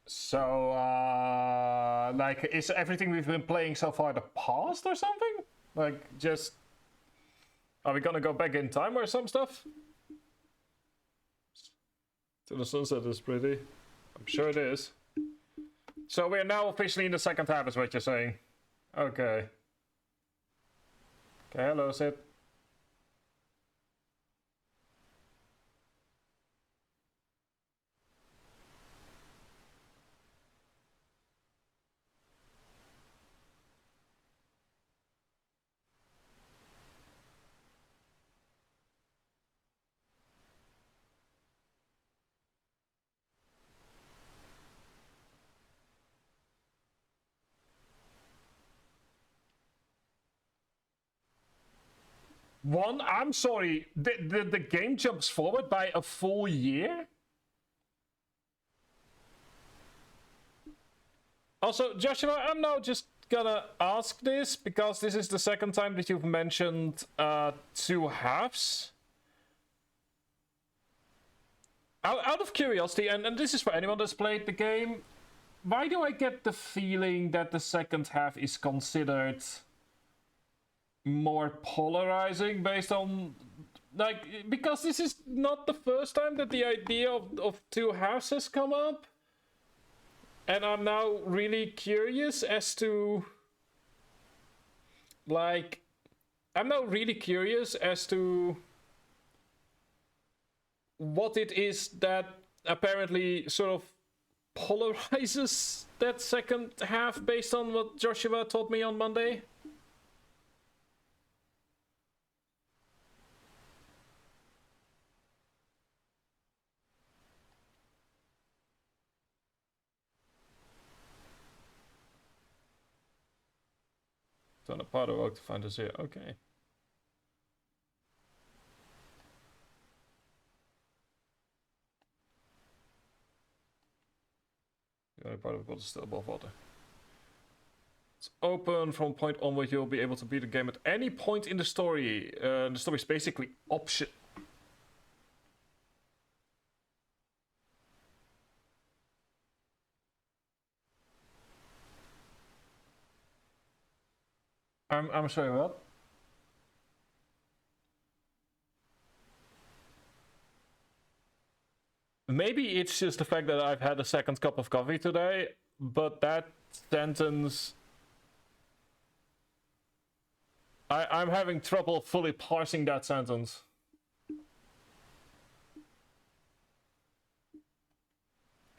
So, like, is everything we've been playing so far the past or something? Like, just... Are we gonna go back in time or some stuff? To the sunset is pretty. I'm sure it is. So we're now officially in the second half, is what you're saying. Okay. Okay, hello, Sid. One, I'm sorry, the game jumps forward by a full year? Also, Joshua, I'm now just gonna ask this, because this is the second time that you've mentioned 2 halves. Out of curiosity, and this is for anyone that's played the game, why do I get the feeling that the second half is considered more polarizing based on, like, because this is not the first time that the idea of 2 halves has come up, and I'm now really curious as to, like, what it is that apparently sort of polarizes that second half based on what Joshua told me on Monday. Done a part of work to find us here. Okay. The only part of the world is still above water. It's open from point onward. You'll be able to beat the game at any point in the story. The story is basically option. I'm sorry, what? Maybe it's just the fact that I've had a second cup of coffee today, but that sentence... I'm having trouble fully parsing that sentence.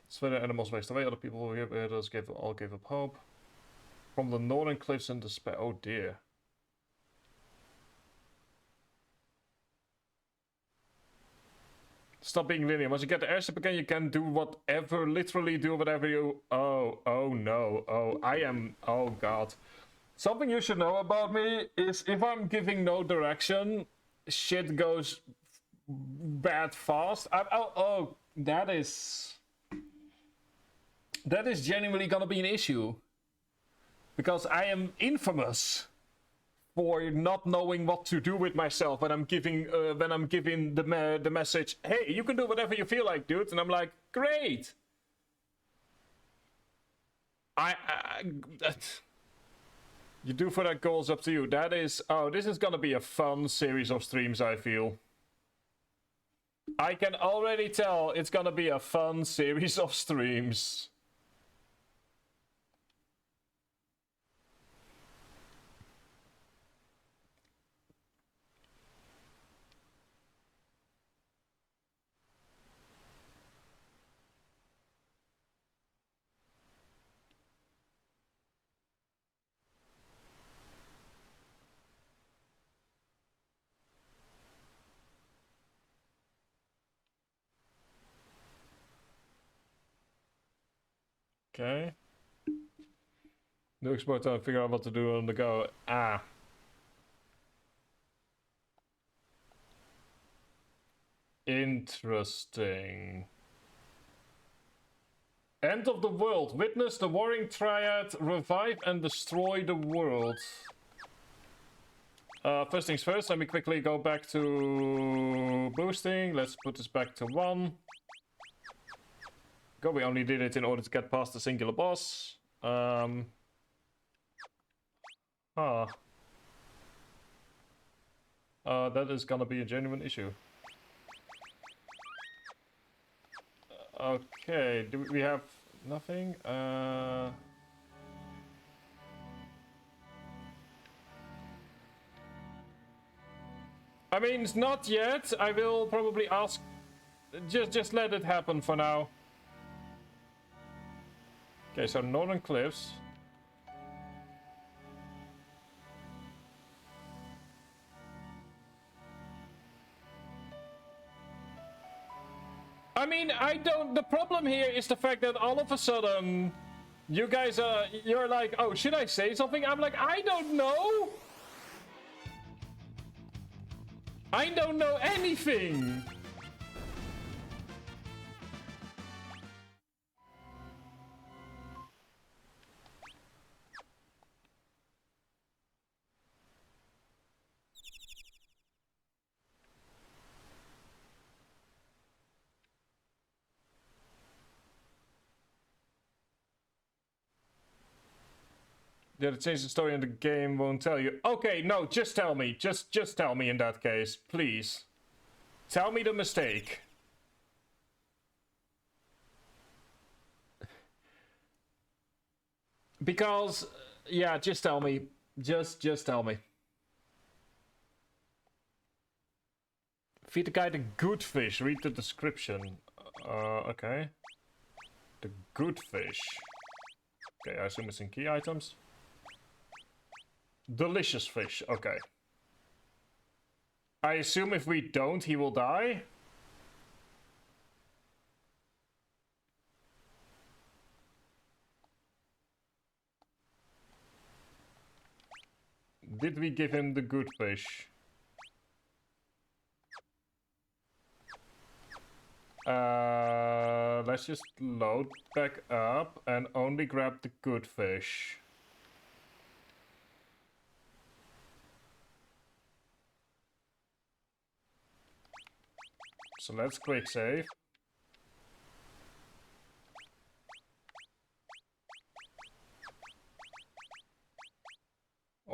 So the animals waste away, other people here all gave up hope. From the northern cliffs in despair. Oh dear. Stop being linear. Once you get the airship again, you can do whatever, literally do whatever you... Oh no. Oh, I am... Oh god. Something you should know about me is if I'm giving no direction, shit goes bad fast. Oh, that is genuinely gonna be an issue. Because I am infamous for not knowing what to do with myself when I'm giving the message, hey, you can do whatever you feel like, dude. And I'm like, great. You do for that goals up to you. That is... Oh, this is gonna be a fun series of streams, I feel. I can already tell it's gonna be a fun series of streams. Okay. New export time, figure out what to do on the go. Ah. Interesting. End of the world. Witness the warring triad revive and destroy the world. First things first, let me quickly go back to boosting. Let's put this back to 1. Go, we only did it in order to get past the singular boss. That is gonna be a genuine issue. Okay, do we have nothing? I mean, it's not yet. I will probably ask... Just let it happen for now. Okay, so Northern Cliffs. I mean, I don't... The problem here is the fact that all of a sudden... You guys are... You're like, oh, should I say something? I'm like, I don't know! I don't know anything! Yeah, to change the story in the game won't tell you. Okay, no, just tell me. Just tell me in that case, please. Tell me the mistake. Because, yeah, just tell me. Just tell me. Feed the guy the good fish. Read the description. Okay. The good fish. Okay, I assume it's in key items. Delicious fish, okay. I assume if we don't, he will die? Did we give him the good fish? Let's just load back up and only grab the good fish. So let's quick save.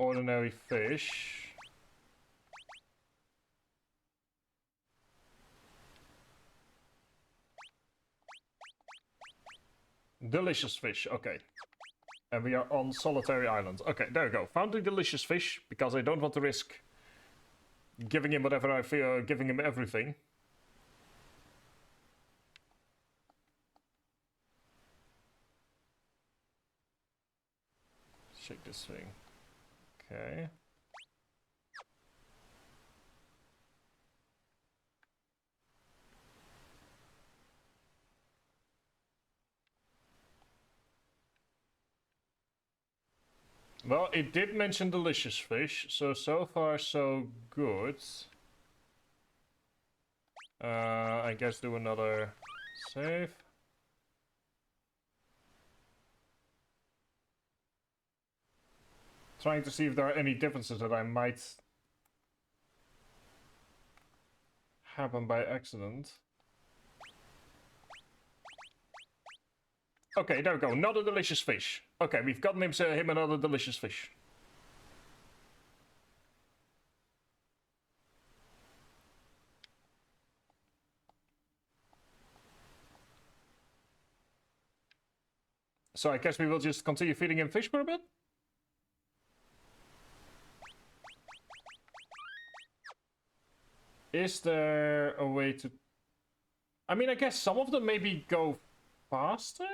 ordinary fish. Delicious fish, okay. And we are on Solitary Island. Okay, there we go. Found the delicious fish, because I don't want to risk giving him whatever I feel, giving him everything. Shake this thing. Okay. Well, it did mention delicious fish, so far so good. I guess do another save. Trying to see if there are any differences that I might happen by accident. Okay, there we go. Another delicious fish. Okay, we've gotten him another delicious fish. So I guess we will just continue feeding him fish for a bit? Is there a way to... I mean, I guess some of them maybe go faster?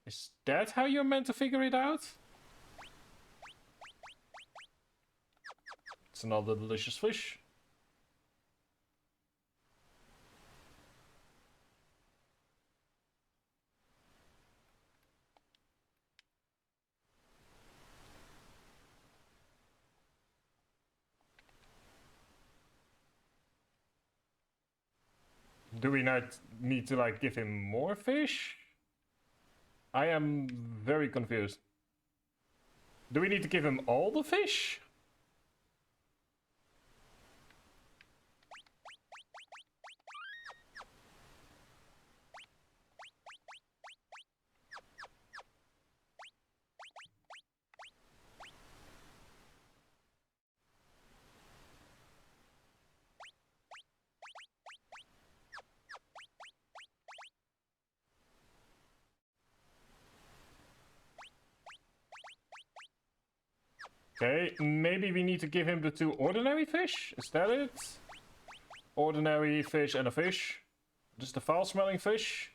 Is that how you're meant to figure it out? It's another delicious fish. Do we not need to, like, give him more fish? I am very confused. Do we need to give him all the fish? Okay, maybe we need to give him the 2 ordinary fish? Is that it? Ordinary fish and a fish. Just a foul-smelling fish.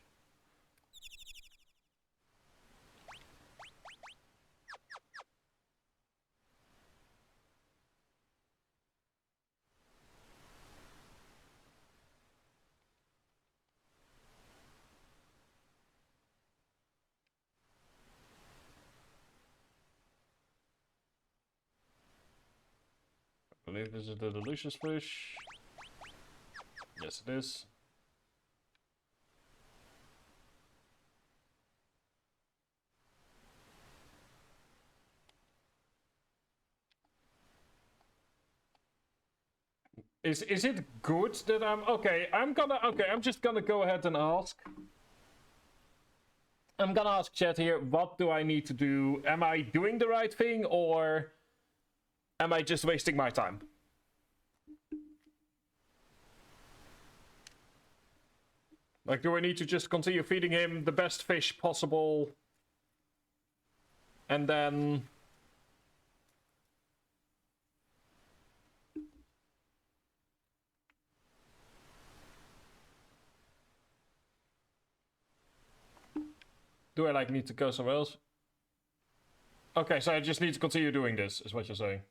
I believe this is the delicious fish. Yes, it is. Is it good that I'm... Okay, I'm just gonna go ahead and ask. I'm gonna ask chat here, what do I need to do? Am I doing the right thing, or am I just wasting my time? Like, do I need to just continue feeding him the best fish possible? And then... Do I, like, need to go somewhere else? Okay, so I just need to continue doing this, is what you're saying.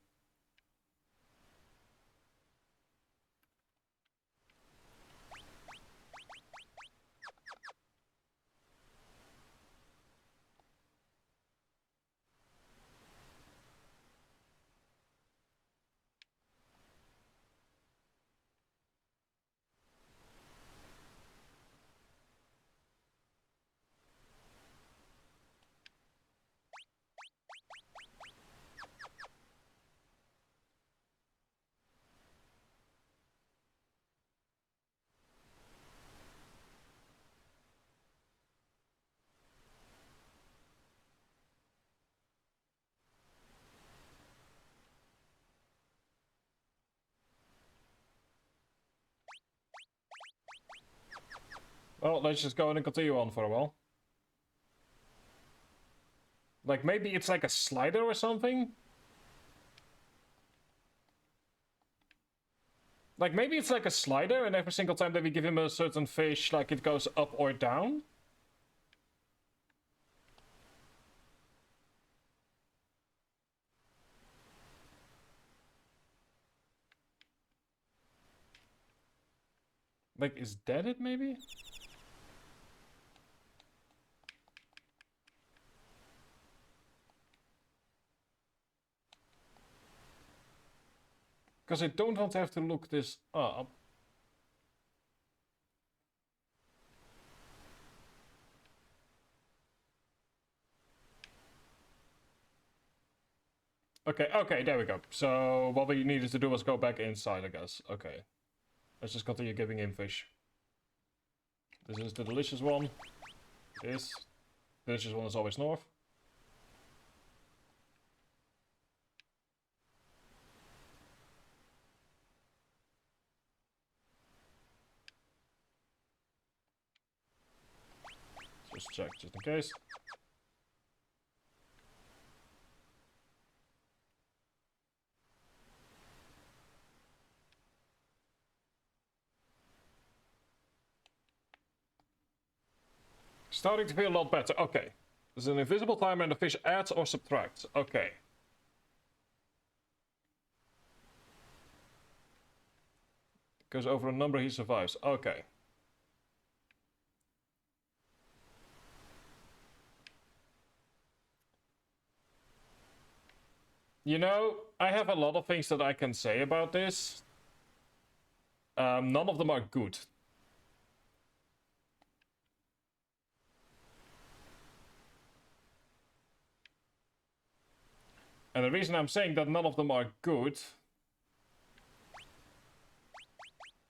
Well, let's just go ahead and continue on for a while. Like, maybe it's like a slider or something? Like, maybe it's like a slider, and every single time that we give him a certain fish, like, it goes up or down? Like, is that it, maybe? Because I don't want to have to look this up. Okay, okay, there we go. So, what we needed to do was go back inside, I guess. Okay. Let's just continue giving him fish. This is the delicious one. This delicious one is always north. Just check, just in case. Starting to feel a lot better. Okay. There's an invisible timer and the fish adds or subtracts. Okay. Goes over a number, he survives. Okay. You know, I have a lot of things that I can say about this. None of them are good. And the reason I'm saying that none of them are good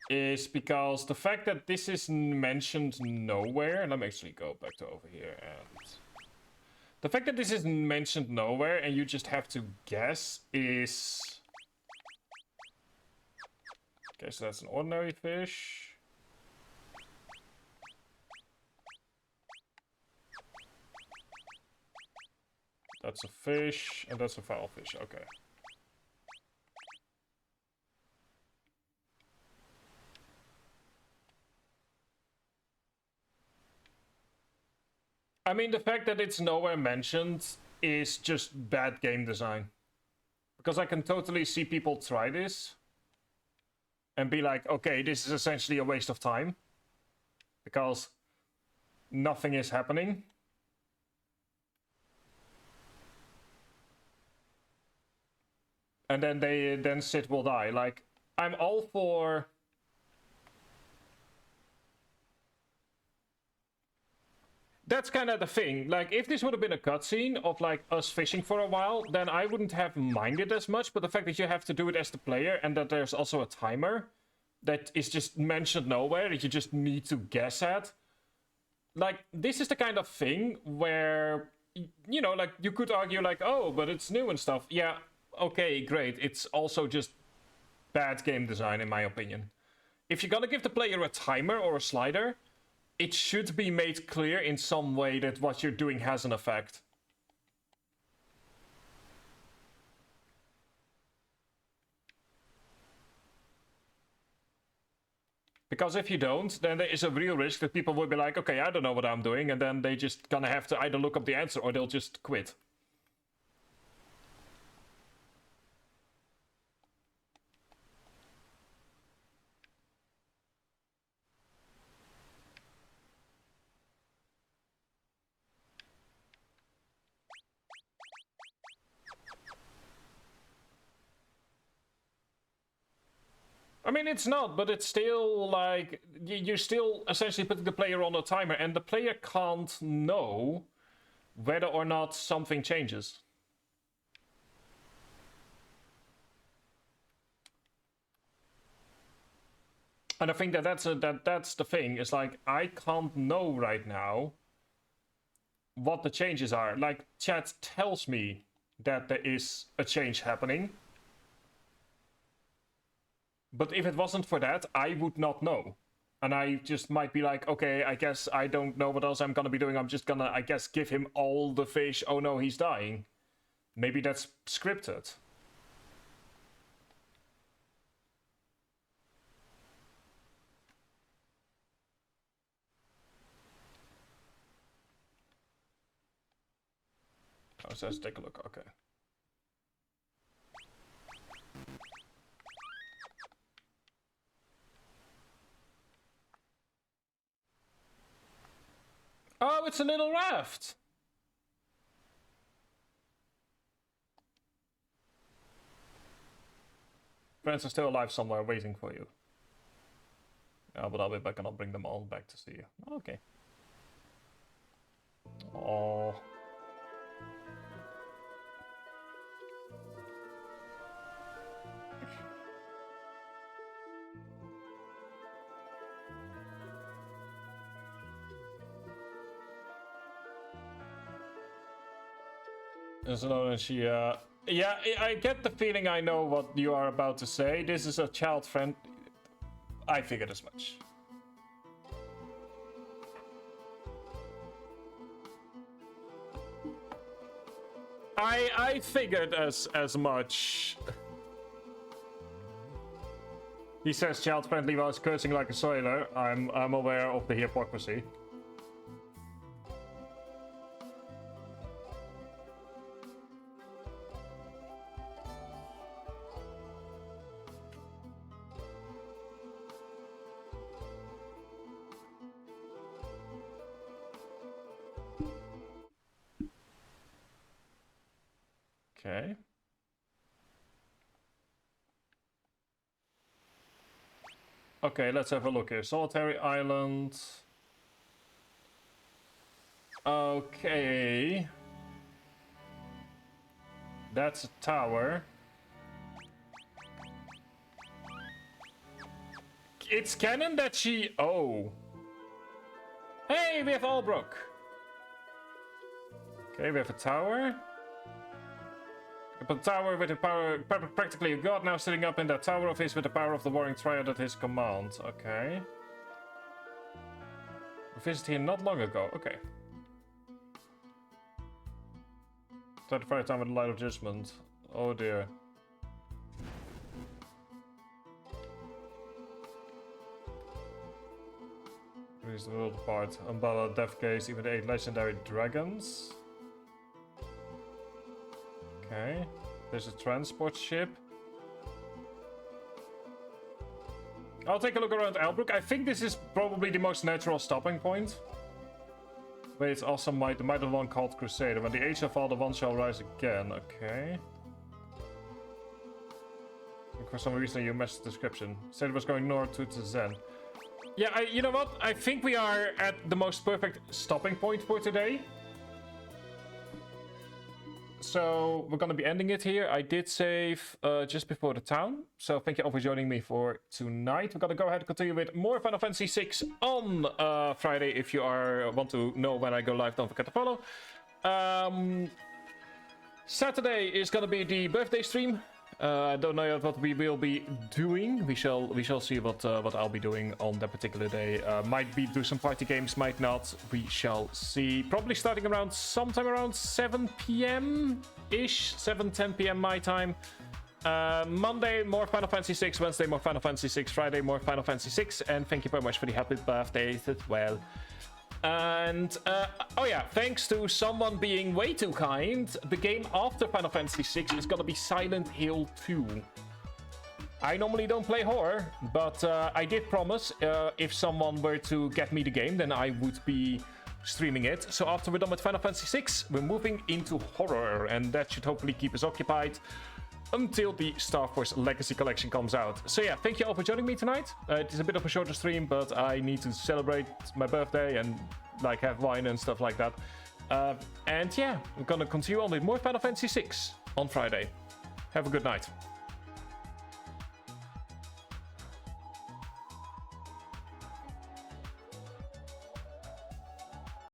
is because the fact that this is mentioned nowhere. Let me actually go back to over here. And the fact that this is mentioned nowhere and you just have to guess is... Okay, so that's an ordinary fish. That's a fish, and that's a foul fish, okay. I mean, the fact that it's nowhere mentioned is just bad game design. Because I can totally see people try this and be like, okay, this is essentially a waste of time. Because nothing is happening. And then Sid will die. Like, I'm all for... That's kind of the thing. Like, if this would have been a cutscene of, like, us fishing for a while, then I wouldn't have minded as much. But the fact that you have to do it as the player, and that there's also a timer that is just mentioned nowhere, that you just need to guess at. Like, this is the kind of thing where, you know, like, you could argue, like, oh, but it's new and stuff. Yeah, okay, great. It's also just bad game design, in my opinion. If you're gonna give the player a timer or a slider, it should be made clear in some way that what you're doing has an effect. Because if you don't, then there is a real risk that people will be like, okay, I don't know what I'm doing, and then they just gonna have to either look up the answer or they'll just quit. I mean, it's not, but it's still like, you're still essentially putting the player on a timer, and the player can't know whether or not something changes. And I think that that's the thing. It's like, I can't know right now what the changes are. Like, chat tells me that there is a change happening. But if it wasn't for that, I would not know. And I just might be like, okay, I guess I don't know what else I'm gonna be doing. I'm just gonna, I guess, give him all the fish. Oh no, he's dying. Maybe that's scripted. Oh, so let's take a look. Okay. Oh, it's a little raft. Friends are still alive somewhere waiting for you. Yeah, but I'll be back and I'll bring them all back to see you. Okay. Oh. As long as she, yeah, I get the feeling I know what you are about to say. This is a child friend. I figured as much. I figured as much. He says child friendly while he's cursing like a sailor. I'm aware of the hypocrisy. Okay. Okay, let's have a look here. Solitary Island. Okay. That's a tower. It's canon that she... Oh. Hey, we have Albrook. Okay, we have a tower. A tower with the power, practically a god now sitting up in that tower of his with the power of the warring triad at his command. Okay. We visited here not long ago. Okay. Start the fire time with the light of judgment. Oh dear. Release the world apart. Umbella, Death Case, even the 8 legendary dragons. Okay, there's a transport ship. I'll take a look around Albrook. I think this is probably the most natural stopping point. But it's also the might of one called Crusader. When the age of all, the one shall rise again. Okay. For some reason, you messed the description. Said it was going north to Zen. Yeah, you know what? I think we are at the most perfect stopping point for today. So we're gonna be ending it here. I did save just before the town. So thank you all for joining me for tonight. We're gonna go ahead and continue with more Final Fantasy VI on Friday. If you want to know when I go live, don't forget to follow. Saturday is gonna be the birthday stream. I don't know yet what we will be doing. We shall see what I'll be doing on that particular day. Might be do some party games, might not. We shall see. Probably starting around sometime around 7 p.m.-ish, 7-10 p.m. my time. Monday more Final Fantasy VI, Wednesday more Final Fantasy VI, Friday more Final Fantasy VI, and thank you very much for the happy birthdays as well. And, oh yeah, thanks to someone being way too kind, the game after Final Fantasy VI is gonna be Silent Hill 2. I normally don't play horror, but I did promise if someone were to get me the game, then I would be streaming it. So after we're done with Final Fantasy VI, we're moving into horror, and that should hopefully keep us occupied until the Star Wars Legacy Collection comes out. So yeah, thank you all for joining me tonight. It is a bit of a shorter stream, but I need to celebrate my birthday and like have wine and stuff like that. And yeah, we're gonna continue on with more Final Fantasy VI on Friday. Have a good night.